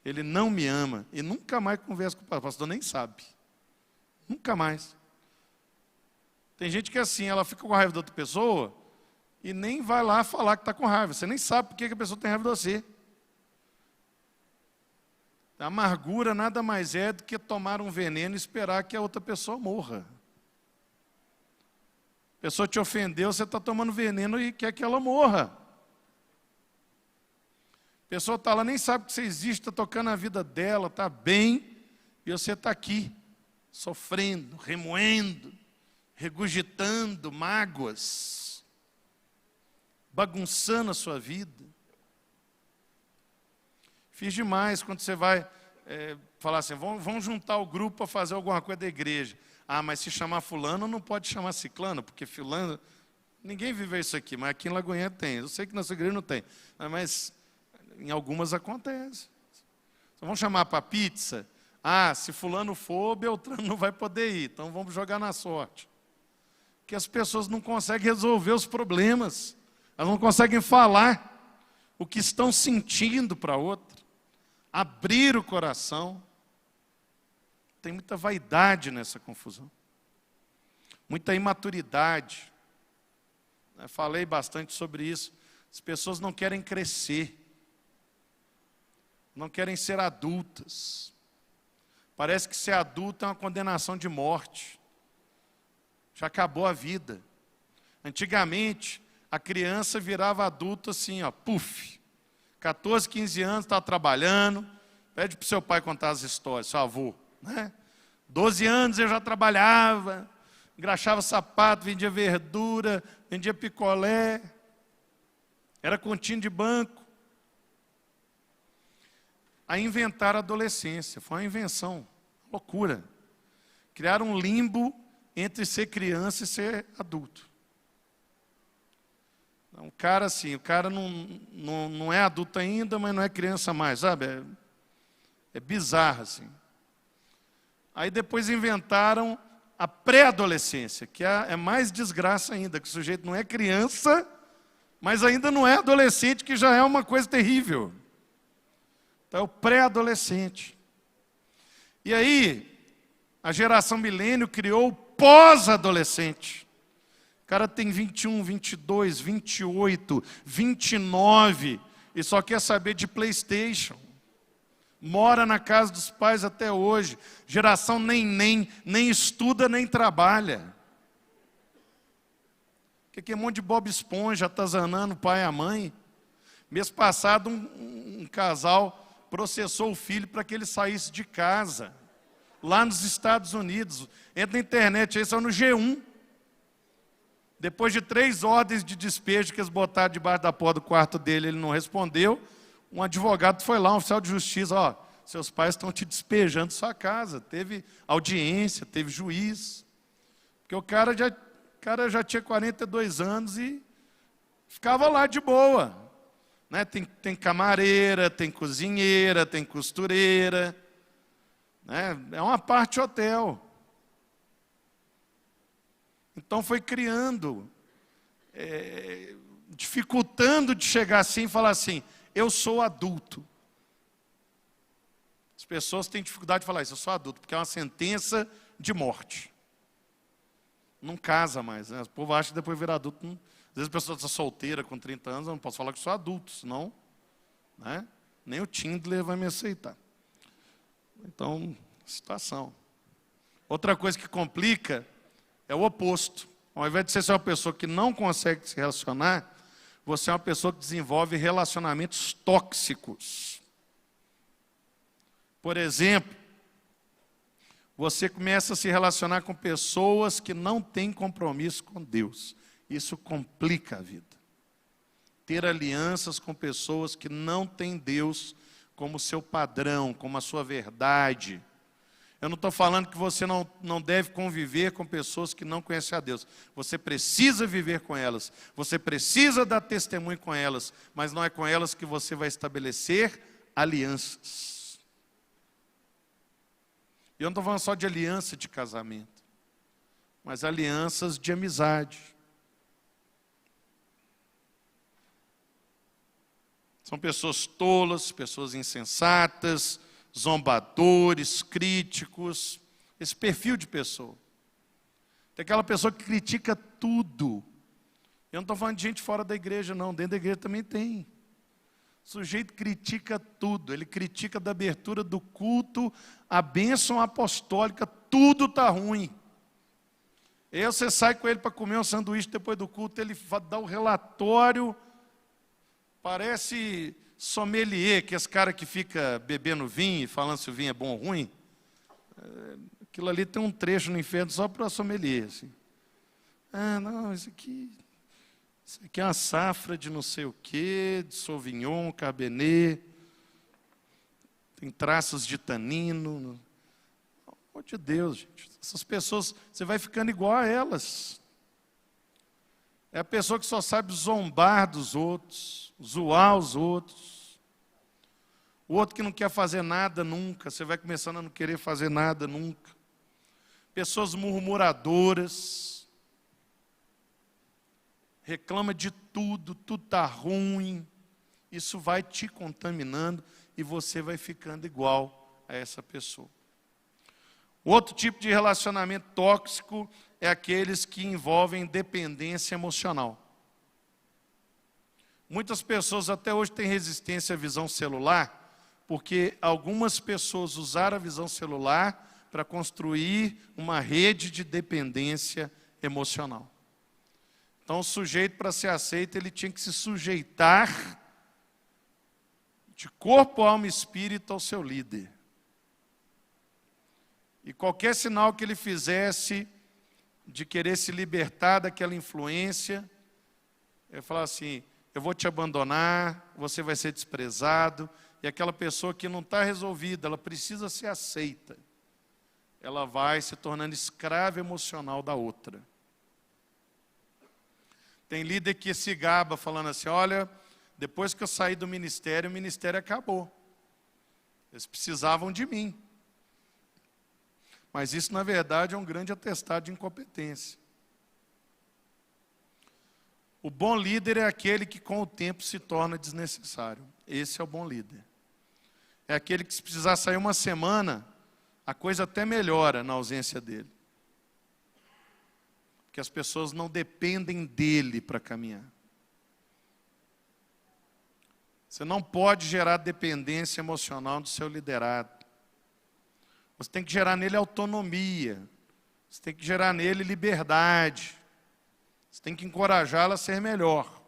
Ele não me ama e nunca mais conversa com o pastor, o pastor nem sabe. Nunca mais. Tem gente que é assim, ela fica com raiva da outra pessoa e nem vai lá falar que está com raiva. Você nem sabe por que a pessoa tem raiva de você. A amargura nada mais é do que tomar um veneno e esperar que a outra pessoa morra. A pessoa te ofendeu, você está tomando veneno e quer que ela morra. A pessoa está lá, nem sabe que você existe, está tocando a vida dela, está bem, e você está aqui, sofrendo, remoendo, regurgitando mágoas, bagunçando a sua vida. Fiz demais quando você vai falar assim, vamos juntar o grupo para fazer alguma coisa da igreja. Ah, mas se chamar fulano, não pode chamar ciclano, porque fulano... Ninguém vive isso aqui, mas aqui em Lagoinha tem. Eu sei que na sua igreja não tem, mas em algumas acontece. Então, vamos chamar para pizza? Ah, se fulano for, Beltrano não vai poder ir, então vamos jogar na sorte. Porque as pessoas não conseguem resolver os problemas, elas não conseguem falar o que estão sentindo para a outra, abrir o coração. Tem muita vaidade nessa confusão, muita imaturidade. Eu falei bastante sobre isso. As pessoas não querem crescer, não querem ser adultas. Parece que ser adulto é uma condenação de morte. Já acabou a vida. Antigamente, a criança virava adulto assim, ó, puf. 14, 15 anos, está trabalhando. Pede para o seu pai contar as histórias, seu avô. Né? 12 anos eu já trabalhava, engraxava sapato, vendia verdura, vendia picolé. Era continho de banco. Aí inventaram a adolescência, foi uma invenção, loucura. Criaram um limbo entre ser criança e ser adulto. O cara assim, o cara não é adulto ainda, mas não é criança mais, sabe? É bizarro assim. Aí depois inventaram a pré-adolescência, que é mais desgraça ainda, que o sujeito não é criança, mas ainda não é adolescente, que já é uma coisa terrível. Então é o pré-adolescente. E aí, a geração milênio criou o pós-adolescente. O cara tem 21, 22, 28, 29 e só quer saber de PlayStation. Mora na casa dos pais até hoje. Geração nem estuda, nem trabalha. Que é um monte de Bob Esponja atazanando o pai e a mãe. Mês passado, um casal processou o filho para que ele saísse de casa, lá nos Estados Unidos. Entra na internet, aí só no G1. Depois de 3 ordens de despejo que eles botaram debaixo da porta do quarto dele, ele não respondeu. Um advogado foi lá, um oficial de justiça, ó, seus pais estão te despejando da sua casa. Teve audiência, teve juiz. Porque o cara já tinha 42 anos e ficava lá de boa. Né? Tem camareira, tem cozinheira, tem costureira. Né? É uma parte hotel. Então foi criando, dificultando de chegar assim e falar assim, eu sou adulto. As pessoas têm dificuldade de falar isso, eu sou adulto, porque é uma sentença de morte. Não casa mais, né? O povo acha que depois vira adulto. Às vezes a pessoa está solteira com 30 anos, eu não posso falar que sou adulto, senão, né, nem o Tinder vai me aceitar. Então, situação. Outra coisa que complica é o oposto. Ao invés de você ser uma pessoa que não consegue se relacionar, você é uma pessoa que desenvolve relacionamentos tóxicos. Por exemplo, você começa a se relacionar com pessoas que não têm compromisso com Deus. Isso complica a vida. Ter alianças com pessoas que não têm Deus como seu padrão, como a sua verdade. Eu não estou falando que você não deve conviver com pessoas que não conhecem a Deus. Você precisa viver com elas. Você precisa dar testemunho com elas. Mas não é com elas que você vai estabelecer alianças. E eu não estou falando só de aliança de casamento, mas alianças de amizade. São pessoas tolas, pessoas insensatas, zombadores, críticos, esse perfil de pessoa. Tem aquela pessoa que critica tudo. Eu não estou falando de gente fora da igreja, não. Dentro da igreja também tem. O sujeito critica tudo. Ele critica da abertura do culto, a bênção apostólica, tudo está ruim. Aí você sai com ele para comer um sanduíche depois do culto, ele dá o relatório, parece sommelier, que é esse cara que fica bebendo vinho e falando se o vinho é bom ou ruim. Aquilo ali tem um trecho no inferno só para sommelier. Assim. Não, isso aqui é uma safra de não sei o quê, de Sauvignon, Cabernet, tem traços de tanino. Pelo amor de Deus, gente. Essas pessoas, você vai ficando igual a elas. É a pessoa que só sabe zombar dos outros, zoar os outros. O outro que não quer fazer nada nunca, você vai começando a não querer fazer nada nunca. Pessoas murmuradoras, reclama de tudo está ruim. Isso vai te contaminando e você vai ficando igual a essa pessoa. Outro tipo de relacionamento tóxico é aqueles que envolvem dependência emocional. Muitas pessoas até hoje têm resistência à visão celular, porque algumas pessoas usaram a visão celular para construir uma rede de dependência emocional. Então, o sujeito, para ser aceito, ele tinha que se sujeitar de corpo, alma e espírito ao seu líder. E qualquer sinal que ele fizesse de querer se libertar daquela influência, ele falava assim, eu vou te abandonar, você vai ser desprezado, e aquela pessoa que não está resolvida, ela precisa ser aceita, ela vai se tornando escrava emocional da outra. Tem líder que se gaba falando assim, olha, depois que eu saí do ministério, o ministério acabou. Eles precisavam de mim. Mas isso, na verdade, é um grande atestado de incompetência. O bom líder é aquele que, com o tempo, se torna desnecessário. Esse é o bom líder. É aquele que, se precisar sair uma semana, a coisa até melhora na ausência dele. Porque as pessoas não dependem dele para caminhar. Você não pode gerar dependência emocional do seu liderado. Você tem que gerar nele autonomia. Você tem que gerar nele liberdade. Você tem que encorajá-lo a ser melhor.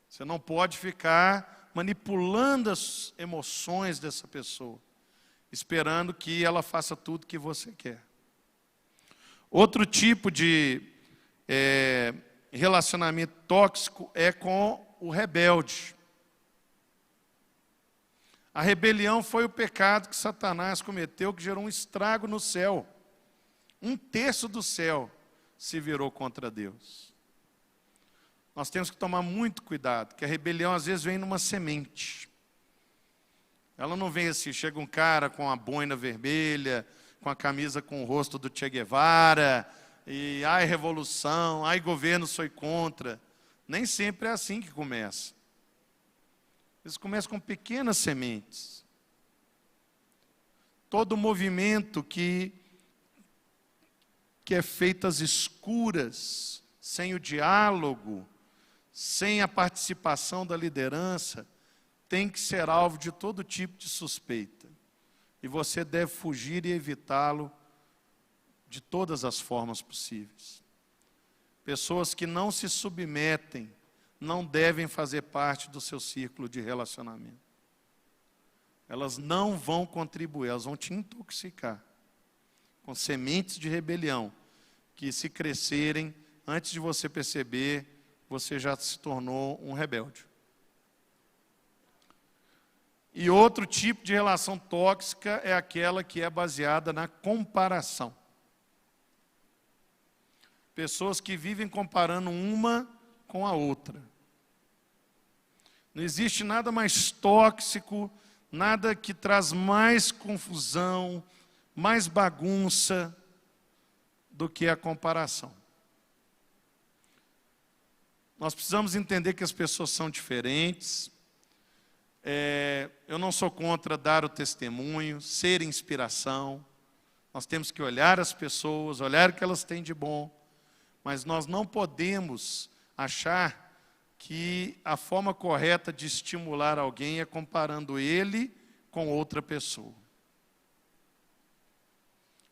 Você não pode ficar manipulando as emoções dessa pessoa, esperando que ela faça tudo que você quer. Outro tipo de relacionamento tóxico é com o rebelde. A rebelião foi o pecado que Satanás cometeu, que gerou um estrago no céu. 1/3 do céu se virou contra Deus. Nós temos que tomar muito cuidado, que a rebelião às vezes vem numa semente. Ela não vem assim, chega um cara com a boina vermelha, com a camisa com o rosto do Che Guevara, e ai revolução, ai governo sou contra. Nem sempre é assim que começa. Eles começam com pequenas sementes. Todo movimento que é feito às escuras, sem o diálogo, sem a participação da liderança, tem que ser alvo de todo tipo de suspeita. E você deve fugir e evitá-lo de todas as formas possíveis. Pessoas que não se submetem não devem fazer parte do seu círculo de relacionamento. Elas não vão contribuir, elas vão te intoxicar com sementes de rebelião, que se crescerem, antes de você perceber, você já se tornou um rebelde. E outro tipo de relação tóxica é aquela que é baseada na comparação. Pessoas que vivem comparando uma com a outra. Não existe nada mais tóxico, nada que traz mais confusão, mais bagunça do que a comparação. Nós precisamos entender que as pessoas são diferentes. Eu não sou contra dar o testemunho, ser inspiração. Nós temos que olhar as pessoas, olhar o que elas têm de bom, mas nós não podemos achar que a forma correta de estimular alguém é comparando ele com outra pessoa.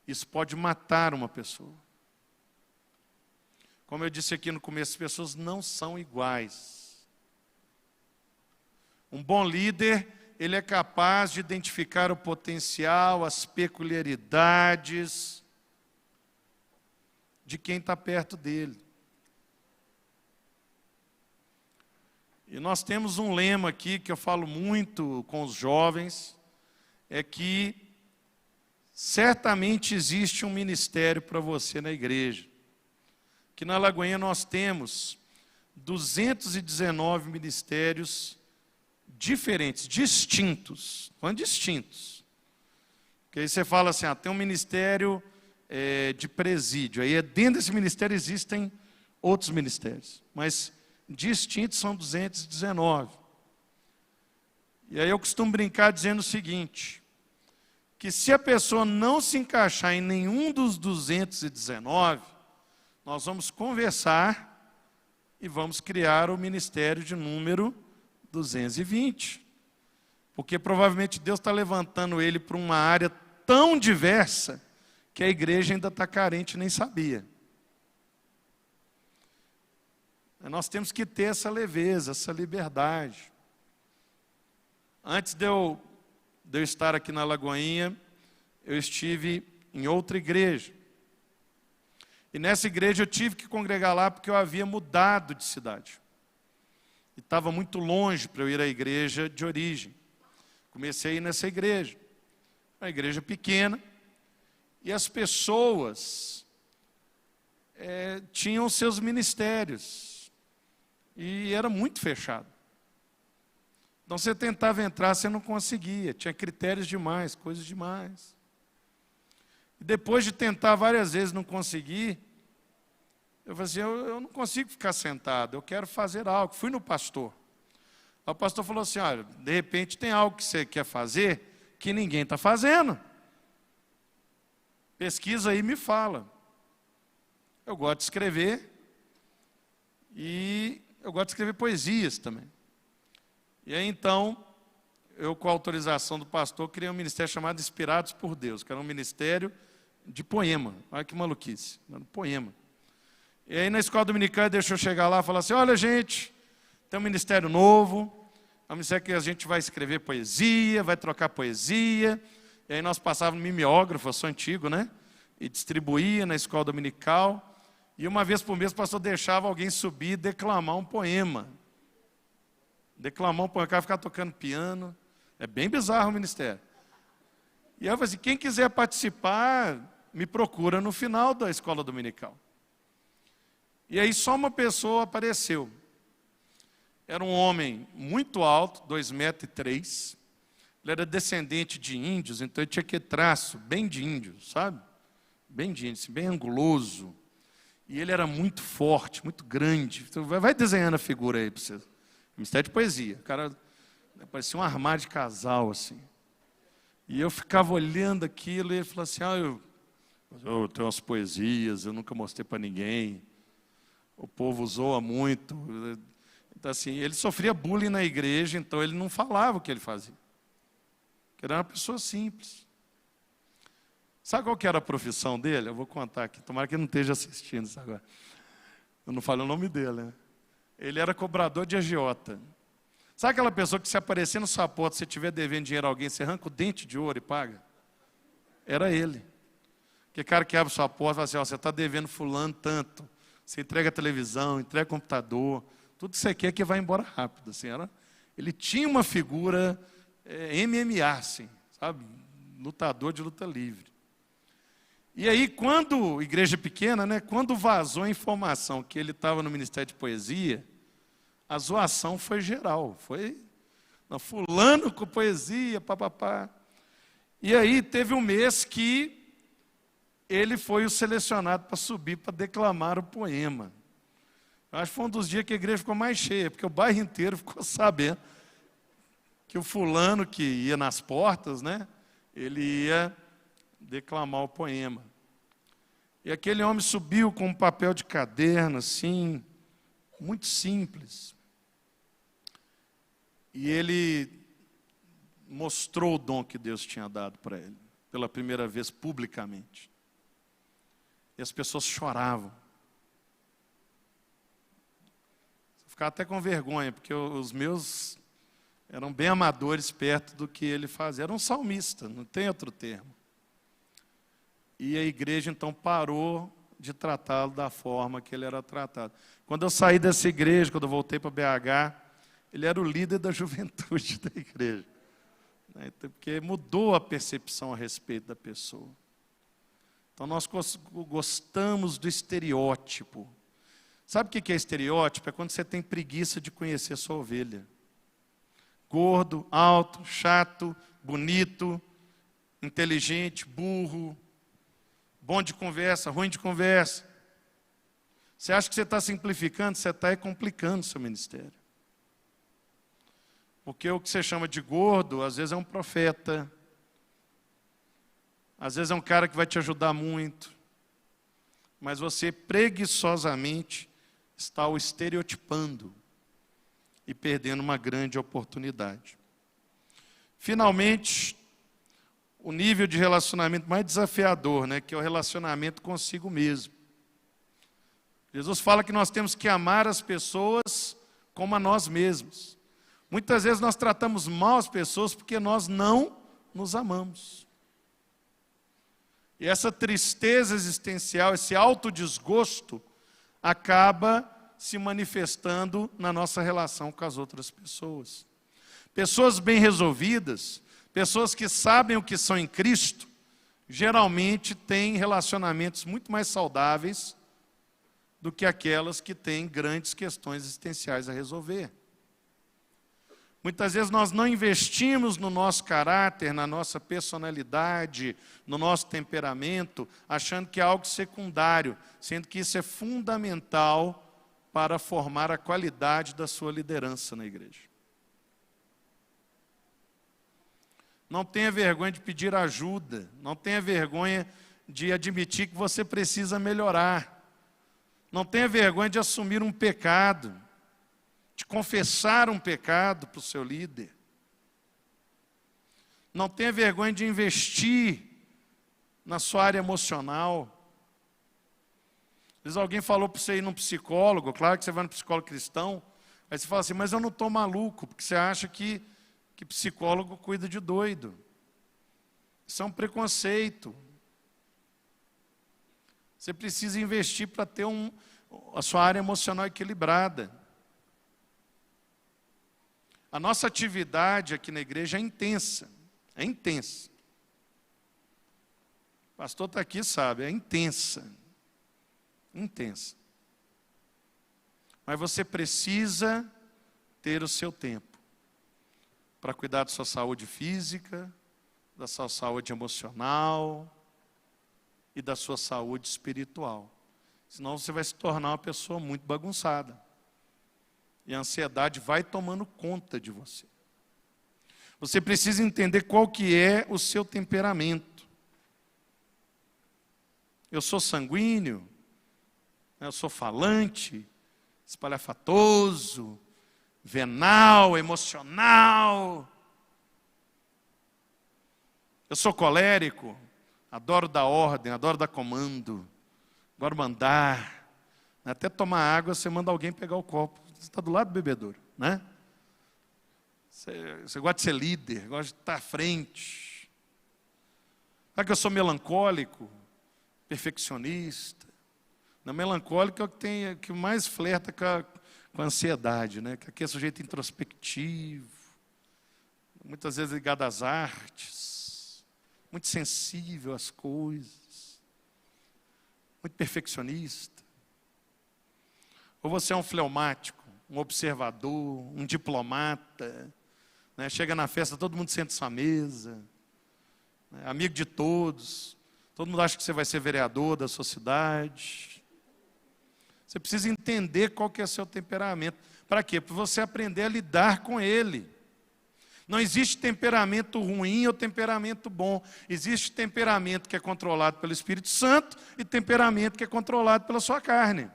Isso pode matar uma pessoa. Como eu disse aqui no começo, as pessoas não são iguais. Um bom líder, ele é capaz de identificar o potencial, as peculiaridades de quem está perto dele. E nós temos um lema aqui, que eu falo muito com os jovens, é que certamente existe um ministério para você na igreja. Que na Lagoinha nós temos 219 ministérios diferentes, distintos. Falando distintos. Porque aí você fala assim, tem um ministério de presídio. Aí dentro desse ministério existem outros ministérios. Mas distintos são 219. E aí eu costumo brincar dizendo o seguinte, que se a pessoa não se encaixar em nenhum dos 219, nós vamos conversar e vamos criar o ministério de número 220. Porque provavelmente Deus está levantando ele para uma área tão diversa que a igreja ainda está carente e nem sabia. Nós temos que ter essa leveza, essa liberdade. Antes de eu estar aqui na Lagoinha, eu estive em outra igreja. E nessa igreja eu tive que congregar lá porque eu havia mudado de cidade. E estava muito longe para eu ir à igreja de origem. Comecei a ir nessa igreja. Uma igreja pequena. E as pessoas tinham seus ministérios. E era muito fechado. Então você tentava entrar, você não conseguia. Tinha critérios demais, coisas demais. E depois de tentar várias vezes não conseguir, eu falei assim, eu não consigo ficar sentado, eu quero fazer algo. Fui no pastor. O pastor falou assim, olha, de repente tem algo que você quer fazer que ninguém está fazendo. Pesquisa aí e me fala. Eu gosto de escrever e eu gosto de escrever poesias também. E aí então, eu com a autorização do pastor, criei um ministério chamado Inspirados por Deus, que era um ministério de poema. Olha que maluquice, era um poema. E aí na escola dominical deixou eu chegar lá e falar assim, olha gente, tem um ministério novo, é um ministério que a gente vai escrever poesia, vai trocar poesia. E aí nós passávamos no mimeógrafo, eu sou antigo, né? E distribuía na escola dominical. E uma vez por mês o pastor deixava alguém subir e declamar um poema. Declamar um poema, o cara ficava tocando piano. É bem bizarro o ministério. E aí eu falei assim, quem quiser participar, me procura no final da escola dominical. E aí só uma pessoa apareceu. Era um homem muito alto, 2,3 m. Ele era descendente de índios, então ele tinha aquele traço bem de índio, sabe? Bem de índio, bem anguloso. E ele era muito forte, muito grande. Então, vai desenhando a figura aí para você. Mistério de poesia. O cara parecia um armário de casal, assim. E eu ficava olhando aquilo e ele falou assim, eu tenho umas poesias, eu nunca mostrei para ninguém. O povo zoa muito. Então, assim, ele sofria bullying na igreja, então ele não falava o que ele fazia. Porque era uma pessoa simples. Sabe qual que era a profissão dele? Eu vou contar aqui, tomara que ele não esteja assistindo isso agora. Eu não falo o nome dele, né? Ele era cobrador de agiota. Sabe aquela pessoa que se aparecer no sua porta, se estiver devendo dinheiro a alguém, você arranca o dente de ouro e paga? Era ele. Que cara que abre sua porta e fala assim, você está devendo fulano tanto. Você entrega a televisão, entrega o computador, tudo que você quer que vai embora rápido. Assim, ele tinha uma figura MMA, assim, sabe? Lutador de luta livre. E aí, quando, igreja pequena, né? Quando vazou a informação que ele estava no Ministério de Poesia, a zoação foi geral. Foi fulano com poesia, papapá. E aí teve um mês que ele foi o selecionado para subir, para declamar o poema. Acho que foi um dos dias que a igreja ficou mais cheia, porque o bairro inteiro ficou sabendo que o fulano que ia nas portas, né, ele ia declamar o poema. E aquele homem subiu com um papel de caderno, assim, muito simples. E ele mostrou o dom que Deus tinha dado para ele, pela primeira vez publicamente. E as pessoas choravam. Eu ficava até com vergonha, porque os meus eram bem amadores perto do que ele fazia. Era um salmista, não tem outro termo. E a igreja, então, parou de tratá-lo da forma que ele era tratado. Quando eu saí dessa igreja, quando eu voltei para BH, ele era o líder da juventude da igreja. Porque mudou a percepção a respeito da pessoa. Então, nós gostamos do estereótipo. Sabe o que é estereótipo? É quando você tem preguiça de conhecer sua ovelha. Gordo, alto, chato, bonito, inteligente, burro, bom de conversa, ruim de conversa. Você acha que você está simplificando? Você está complicando o seu ministério. Porque o que você chama de gordo, às vezes é um profeta. Às vezes é um cara que vai te ajudar muito, mas você preguiçosamente está o estereotipando e perdendo uma grande oportunidade. Finalmente, o nível de relacionamento mais desafiador, né, que é o relacionamento consigo mesmo. Jesus fala que nós temos que amar as pessoas como a nós mesmos. Muitas vezes nós tratamos mal as pessoas porque nós não nos amamos. E essa tristeza existencial, esse autodesgosto, acaba se manifestando na nossa relação com as outras pessoas. Pessoas bem resolvidas, pessoas que sabem o que são em Cristo, geralmente têm relacionamentos muito mais saudáveis do que aquelas que têm grandes questões existenciais a resolver. Muitas vezes nós não investimos no nosso caráter, na nossa personalidade, no nosso temperamento, achando que é algo secundário, sendo que isso é fundamental para formar a qualidade da sua liderança na igreja. Não tenha vergonha de pedir ajuda, não tenha vergonha de admitir que você precisa melhorar, não tenha vergonha de assumir um pecado, de confessar um pecado para o seu líder. Não tenha vergonha de investir na sua área emocional. Às vezes alguém falou para você ir num psicólogo, claro que você vai no psicólogo cristão, aí você fala assim, mas eu não estou maluco, porque você acha que psicólogo cuida de doido. Isso é um preconceito. Você precisa investir para ter a sua área emocional equilibrada. A nossa atividade aqui na igreja é intensa, é intensa. O pastor está aqui, sabe, é intensa. Intensa. Mas você precisa ter o seu tempo para cuidar da sua saúde física, da sua saúde emocional e da sua saúde espiritual. Senão você vai se tornar uma pessoa muito bagunçada. E a ansiedade vai tomando conta de você. Você precisa entender qual que é o seu temperamento. Eu sou sanguíneo, eu sou falante, espalhafatoso, venal, emocional. Eu sou colérico, adoro dar ordem, adoro dar comando, adoro mandar. Até tomar água, você manda alguém pegar o copo. Você está do lado do bebedouro, né? Você gosta de ser líder, gosta de estar à frente. Sabe que eu sou melancólico, perfeccionista? Não, melancólico é o que mais flerta com a ansiedade, né? Que aqui é sujeito introspectivo, muitas vezes ligado às artes, muito sensível às coisas, muito perfeccionista. Ou você é um fleumático, um observador, um diplomata, né? Chega na festa, todo mundo senta à sua mesa, né? Amigo de todos, todo mundo acha que você vai ser vereador da sua cidade. Você precisa entender qual que é o seu temperamento. Para quê? Para você aprender a lidar com ele. Não existe temperamento ruim ou temperamento bom. Existe temperamento que é controlado pelo Espírito Santo e temperamento que é controlado pela sua carne.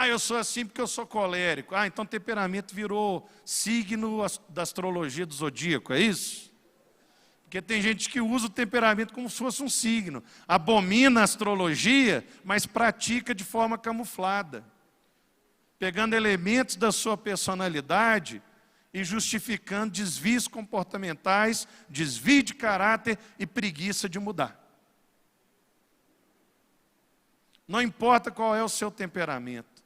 Eu sou assim porque eu sou colérico. Então temperamento virou signo da astrologia do zodíaco, é isso? Porque tem gente que usa o temperamento como se fosse um signo. Abomina a astrologia, mas pratica de forma camuflada. Pegando elementos da sua personalidade e justificando desvios comportamentais, desvio de caráter e preguiça de mudar. Não importa qual é o seu temperamento.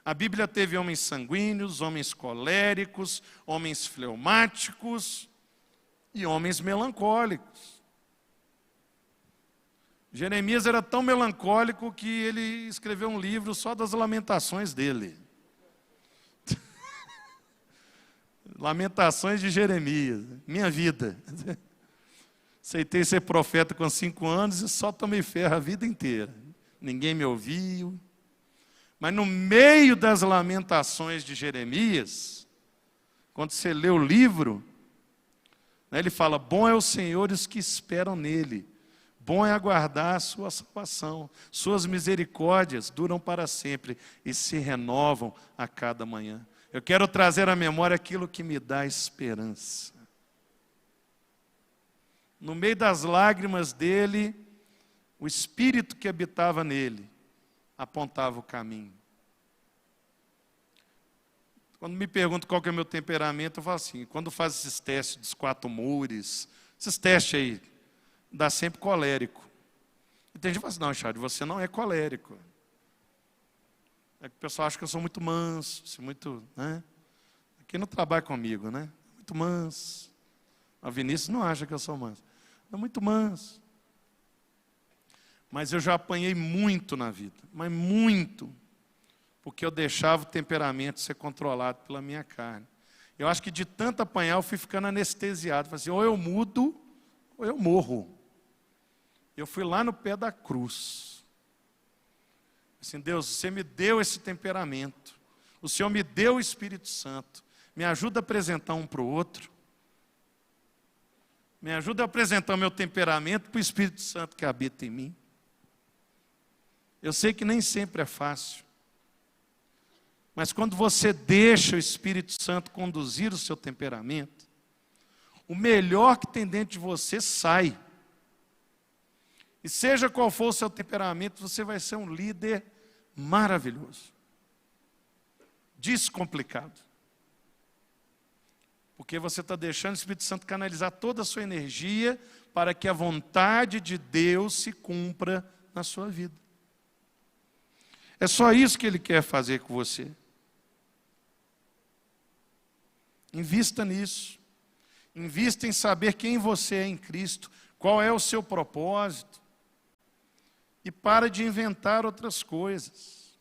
A Bíblia teve homens sanguíneos, homens coléricos, homens fleumáticos e homens melancólicos. Jeremias era tão melancólico que ele escreveu um livro só das lamentações dele. Lamentações de Jeremias, minha vida. Aceitei ser profeta com 5 anos e só tomei ferro a vida inteira. Ninguém me ouviu. Mas no meio das lamentações de Jeremias, quando você lê o livro, né, ele fala, bom é o Senhor e os que esperam nele. Bom é aguardar a sua salvação. Suas misericórdias duram para sempre e se renovam a cada manhã. Eu quero trazer à memória aquilo que me dá esperança. No meio das lágrimas dele, o Espírito que habitava nele apontava o caminho. Quando me perguntam qual que é o meu temperamento, eu falo assim, quando faz esses testes dos 4 humores, esses testes aí, dá sempre colérico. E tem gente que fala assim, não, Charles, você não é colérico. É que o pessoal acha que eu sou muito manso, sou muito, né? Aqui não trabalha comigo, né? Muito manso. A Vinícius não acha que eu sou manso. É muito manso. Mas eu já apanhei muito na vida, mas muito, porque eu deixava o temperamento ser controlado pela minha carne. Eu acho que de tanto apanhar eu fui ficando anestesiado. Falei assim, ou eu mudo, ou eu morro. Eu fui lá no pé da cruz. Assim, Deus, você me deu esse temperamento. O Senhor me deu o Espírito Santo. Me ajuda a apresentar um para o outro. Me ajuda a apresentar o meu temperamento para o Espírito Santo que habita em mim. Eu sei que nem sempre é fácil. Mas quando você deixa o Espírito Santo conduzir o seu temperamento, o melhor que tem dentro de você sai. E seja qual for o seu temperamento, você vai ser um líder maravilhoso. Descomplicado. Porque você está deixando o Espírito Santo canalizar toda a sua energia para que a vontade de Deus se cumpra na sua vida. É só isso que Ele quer fazer com você. Invista nisso. Invista em saber quem você é em Cristo, qual é o seu propósito. E para de inventar outras coisas.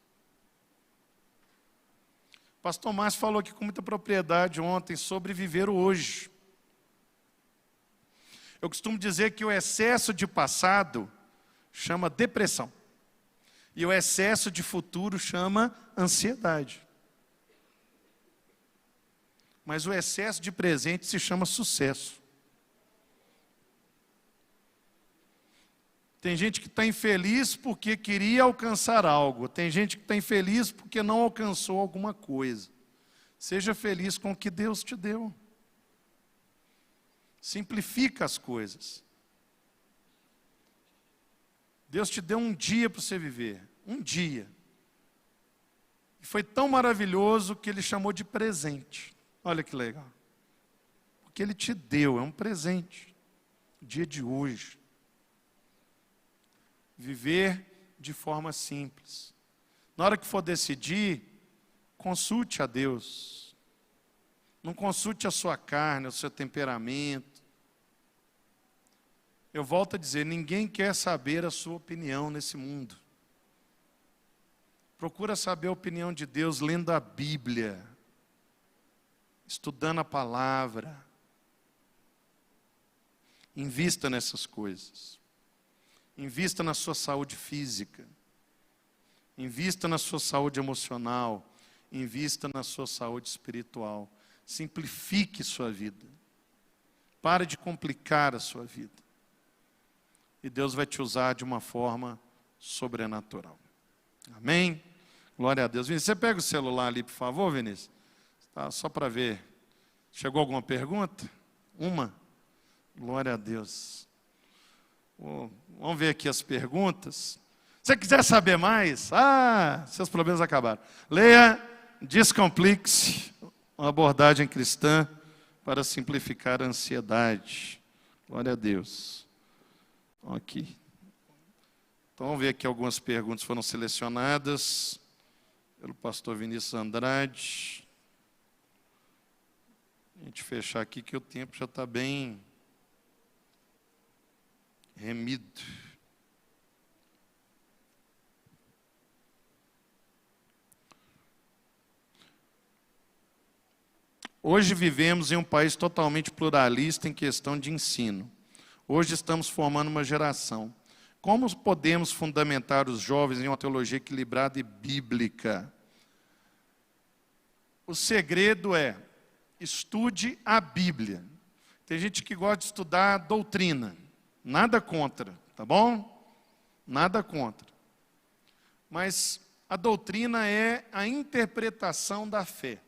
O pastor Márcio falou aqui com muita propriedade ontem sobre viver o hoje. Eu costumo dizer que o excesso de passado chama depressão. E o excesso de futuro chama ansiedade. Mas o excesso de presente se chama sucesso. Tem gente que está infeliz porque queria alcançar algo. Tem gente que está infeliz porque não alcançou alguma coisa. Seja feliz com o que Deus te deu. Simplifica as coisas. Deus te deu um dia para você viver. Um dia. E foi tão maravilhoso que Ele chamou de presente. Olha que legal. Porque Ele te deu, é um presente. O dia de hoje. Viver de forma simples. Na hora que for decidir, consulte a Deus. Não consulte a sua carne, o seu temperamento. Eu volto a dizer, ninguém quer saber a sua opinião nesse mundo. Procura saber a opinião de Deus lendo a Bíblia, estudando a palavra. Invista nessas coisas. Invista na sua saúde física. Invista na sua saúde emocional. Invista na sua saúde espiritual. Simplifique sua vida. Pare de complicar a sua vida. E Deus vai te usar de uma forma sobrenatural. Amém? Glória a Deus. Vinícius, você pega o celular ali, por favor, Vinícius? Tá, só para ver. Chegou alguma pergunta? Uma? Glória a Deus. Vamos ver aqui as perguntas. Se você quiser saber mais, seus problemas acabaram. Leia Descomplique-se, uma abordagem cristã para simplificar a ansiedade. Glória a Deus. Aqui. Então vamos ver aqui algumas perguntas foram selecionadas pelo pastor Vinícius Andrade. A gente fechar aqui que o tempo já está bem remido. Hoje vivemos em um país totalmente pluralista em questão de ensino. Hoje estamos formando uma geração. Como podemos fundamentar os jovens em uma teologia equilibrada e bíblica? O segredo é, estude a Bíblia. Tem gente que gosta de estudar doutrina. Nada contra, tá bom? Nada contra. Mas a doutrina é a interpretação da fé.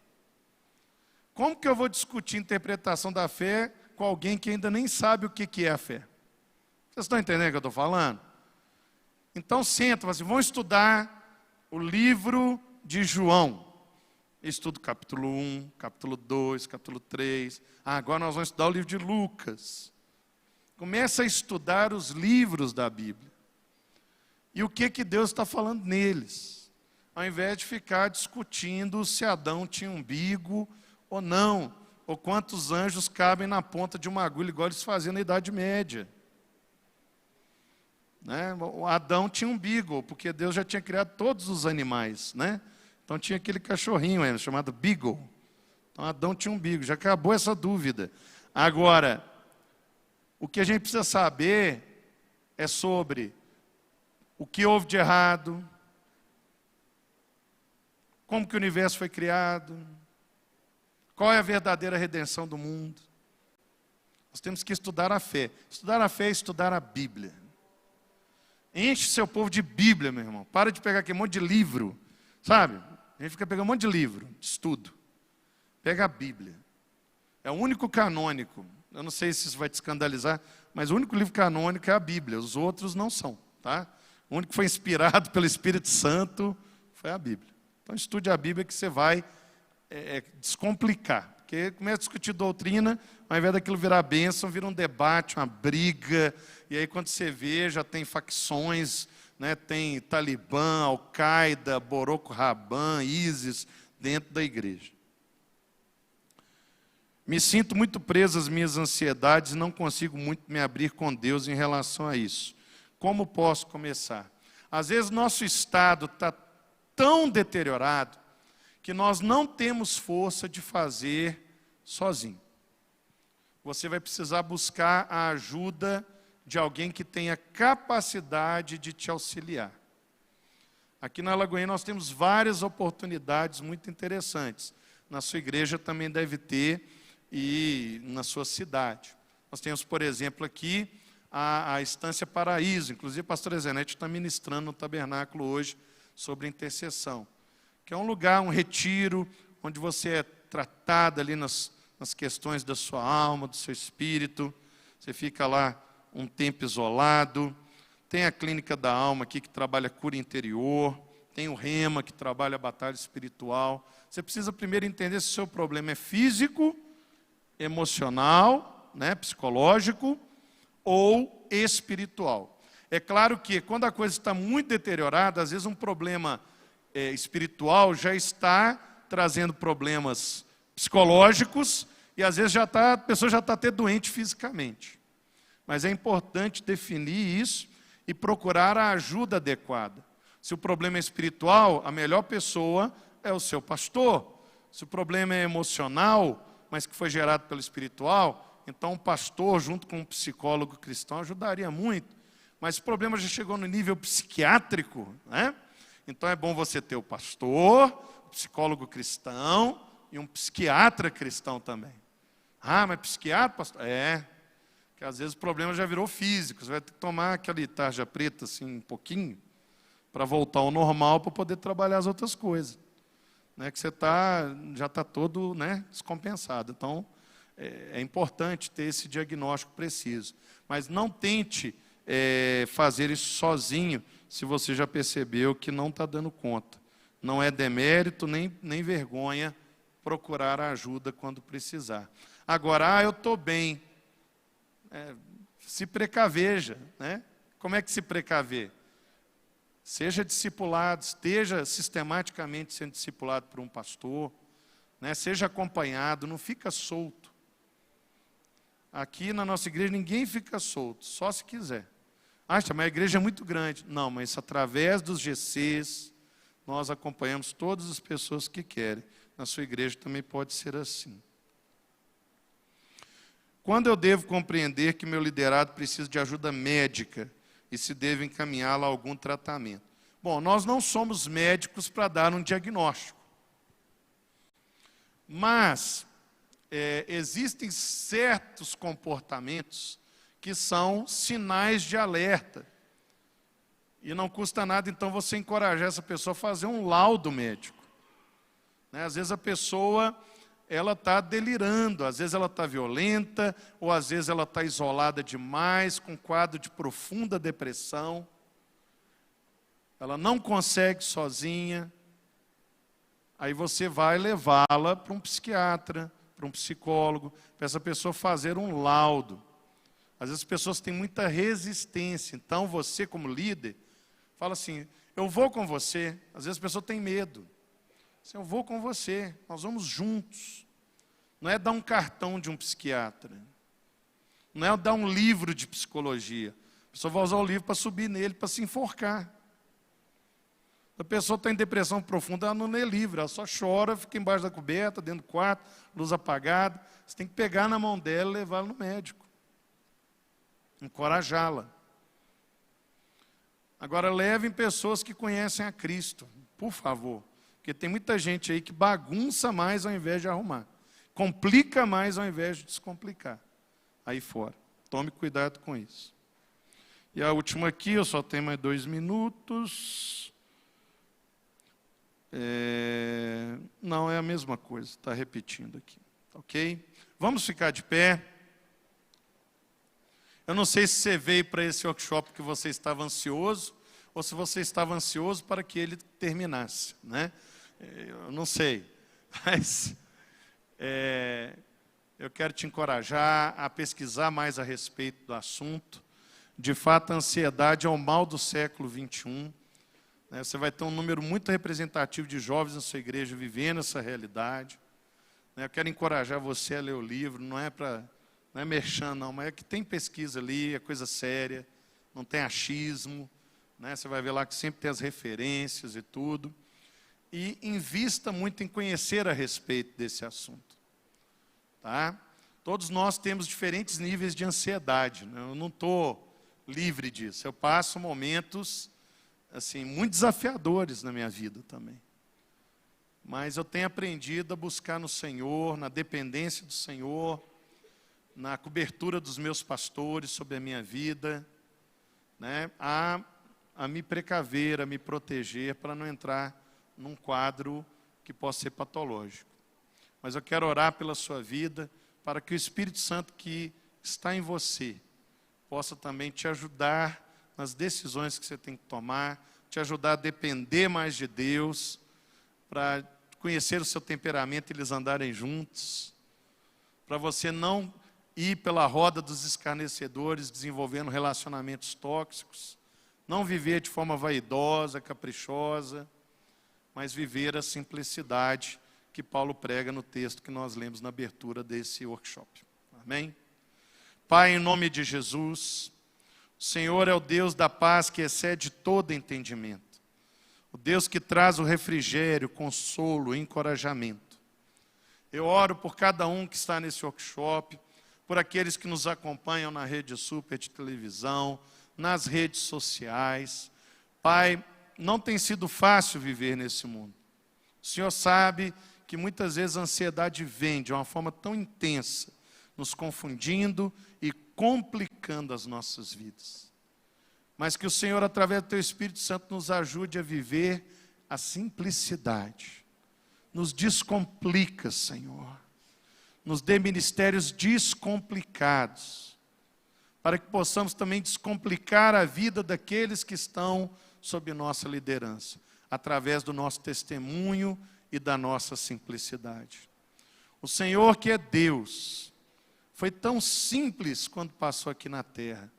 Como que eu vou discutir interpretação da fé com alguém que ainda nem sabe o que é a fé? Vocês estão entendendo o que eu estou falando? Então senta, assim, vamos estudar o livro de João. Estudo capítulo 1, capítulo 2, capítulo 3. Agora nós vamos estudar o livro de Lucas. Começa a estudar os livros da Bíblia. E o que Deus está falando neles. Ao invés de ficar discutindo se Adão tinha umbigo ou não, ou quantos anjos cabem na ponta de uma agulha, igual eles faziam na Idade Média. Né? O Adão tinha umbigo, porque Deus já tinha criado todos os animais, né? Então tinha aquele cachorrinho aí, chamado Beagle. Então Adão tinha umbigo, já acabou essa dúvida. Agora, o que a gente precisa saber é sobre o que houve de errado, como que o universo foi criado, qual é a verdadeira redenção do mundo. Nós temos que estudar a fé. Estudar a fé é estudar a Bíblia. Enche seu povo de Bíblia, meu irmão. Para de pegar aquele monte de livro, sabe? A gente fica pegando um monte de livro, de estudo. Pega a Bíblia. É o único canônico. Eu não sei se isso vai te escandalizar, mas o único livro canônico é a Bíblia. Os outros não são, tá? O único que foi inspirado pelo Espírito Santo foi a Bíblia. Então estude a Bíblia que você vai descomplicar. Porque começa a discutir doutrina, ao invés daquilo virar bênção, vira um debate, uma briga. E aí quando você vê, já tem facções, né? Tem Talibã, Al-Qaeda, Boko Haram, ISIS, dentro da igreja. Me sinto muito preso às minhas ansiedades e não consigo muito me abrir com Deus em relação a isso. Como posso começar? Às vezes nosso estado está tão deteriorado que nós não temos força de fazer sozinho. Você vai precisar buscar a ajuda de alguém que tenha capacidade de te auxiliar. Aqui na Lagoinha nós temos várias oportunidades muito interessantes. Na sua igreja também deve ter e na sua cidade. Nós temos, por exemplo, aqui a Estância Paraíso. Inclusive, a pastora Zenete está ministrando no tabernáculo hoje sobre intercessão, que é um lugar, um retiro, onde você é tratado ali nas questões da sua alma, do seu espírito. Você fica lá um tempo isolado. Tem a Clínica da Alma aqui, que trabalha cura interior. Tem o Rema, que trabalha a batalha espiritual. Você precisa primeiro entender se o seu problema é físico, emocional, psicológico ou espiritual. É claro que quando a coisa está muito deteriorada, às vezes um problema espiritual já está trazendo problemas psicológicos e às vezes a pessoa já está até doente fisicamente. Mas é importante definir isso e procurar a ajuda adequada. Se o problema é espiritual, a melhor pessoa é o seu pastor. Se o problema é emocional, mas que foi gerado pelo espiritual, então um pastor junto com um psicólogo cristão ajudaria muito. Mas o problema já chegou no nível psiquiátrico, Então é bom você ter o pastor, o psicólogo cristão e um psiquiatra cristão também. Ah, mas psiquiatra, pastor? Porque às vezes o problema já virou físico. Você vai ter que tomar aquela tarja preta assim um pouquinho para voltar ao normal para poder trabalhar as outras coisas. Que você já está todo descompensado. Então, é importante ter esse diagnóstico preciso. Mas não tente fazer isso sozinho, se você já percebeu que não está dando conta. Não é demérito, nem vergonha procurar a ajuda quando precisar. Agora, eu estou bem. Se precaveja. Como é que se precaver? Seja discipulado, esteja sistematicamente sendo discipulado por um pastor, seja acompanhado, não fica solto. Aqui na nossa igreja ninguém fica solto, só se quiser. Mas a igreja é muito grande. Não, mas através dos GCs, nós acompanhamos todas as pessoas que querem. Na sua igreja também pode ser assim. Quando eu devo compreender que meu liderado precisa de ajuda médica e se deve encaminhá-lo a algum tratamento? Bom, nós não somos médicos para dar um diagnóstico. Mas existem certos comportamentos que são sinais de alerta. E não custa nada, então, você encorajar essa pessoa a fazer um laudo médico. Às vezes a pessoa ela está delirando, às vezes ela está violenta, ou às vezes ela está isolada demais, com quadro de profunda depressão. Ela não consegue sozinha. Aí você vai levá-la para um psiquiatra, para um psicólogo, para essa pessoa fazer um laudo. Às vezes as pessoas têm muita resistência, então você como líder, fala assim, eu vou com você. Às vezes a pessoa tem medo. Assim, eu vou com você, nós vamos juntos. Não é dar um cartão de um psiquiatra. Não é dar um livro de psicologia. A pessoa vai usar o livro para subir nele, para se enforcar. A pessoa está em depressão profunda, ela não lê livro, ela só chora, fica embaixo da coberta, dentro do quarto, luz apagada. Você tem que pegar na mão dela e levá-la no médico. Encorajá-la. Agora, levem pessoas que conhecem a Cristo, por favor. Porque tem muita gente aí que bagunça mais ao invés de arrumar. Complica mais ao invés de descomplicar. Aí fora. Tome cuidado com isso. E a última aqui, eu só tenho mais 2 minutos. Não, é a mesma coisa. Está repetindo aqui. Ok? Vamos ficar de pé. Eu não sei se você veio para esse workshop porque você estava ansioso, ou se você estava ansioso para que ele terminasse, Eu não sei, mas eu quero te encorajar a pesquisar mais a respeito do assunto. De fato, a ansiedade é o mal do século 21. Você vai ter um número muito representativo de jovens na sua igreja vivendo essa realidade. Eu quero encorajar você a ler o livro, não é merchan não, mas é que tem pesquisa ali, é coisa séria, não tem achismo, né? Você vai ver lá que sempre tem as referências e tudo. E invista muito em conhecer a respeito desse assunto. Tá? Todos nós temos diferentes níveis de ansiedade, né? Eu não estou livre disso. Eu passo momentos assim, muito desafiadores na minha vida também. Mas eu tenho aprendido a buscar no Senhor, na dependência do Senhor, na cobertura dos meus pastores sobre a minha vida, né? A me precaver, a me proteger, para não entrar num quadro que possa ser patológico. Mas eu quero orar pela sua vida, para que o Espírito Santo que está em você possa também te ajudar nas decisões que você tem que tomar, te ajudar a depender mais de Deus, para conhecer o seu temperamento e eles andarem juntos, para você não ir pela roda dos escarnecedores, desenvolvendo relacionamentos tóxicos, não viver de forma vaidosa, caprichosa, mas viver a simplicidade que Paulo prega no texto que nós lemos na abertura desse workshop. Amém? Pai, em nome de Jesus, o Senhor é o Deus da paz que excede todo entendimento. O Deus que traz o refrigério, consolo, encorajamento. Eu oro por cada um que está nesse workshop, por aqueles que nos acompanham na Rede Super de televisão, nas redes sociais. Pai, não tem sido fácil viver nesse mundo. O Senhor sabe que muitas vezes a ansiedade vem de uma forma tão intensa, nos confundindo e complicando as nossas vidas. Mas que o Senhor, através do Teu Espírito Santo, nos ajude a viver a simplicidade. Nos descomplica, Senhor. Nos dê ministérios descomplicados, para que possamos também descomplicar a vida daqueles que estão sob nossa liderança, através do nosso testemunho e da nossa simplicidade. O Senhor, que é Deus, foi tão simples quando passou aqui na terra,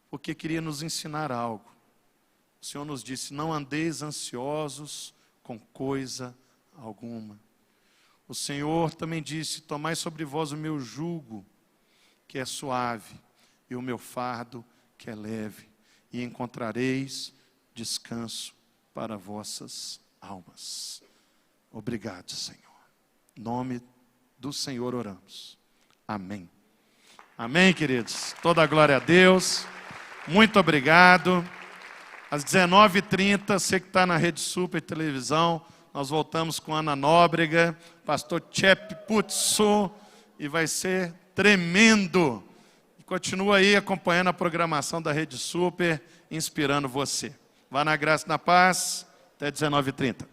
porque queria nos ensinar algo. O Senhor nos disse: não andeis ansiosos com coisa alguma. O Senhor também disse: tomai sobre vós o meu jugo, que é suave, e o meu fardo, que é leve, e encontrareis descanso para vossas almas. Obrigado, Senhor. Em nome do Senhor oramos. Amém. Amém, queridos. Toda a glória a Deus. Muito obrigado. Às 19h30, você que está na Rede Super televisão, nós voltamos com Ana Nóbrega, pastor Chep Putso, e vai ser tremendo. Continua aí acompanhando a programação da Rede Super, inspirando você. Vá na graça e na paz, até 19h30.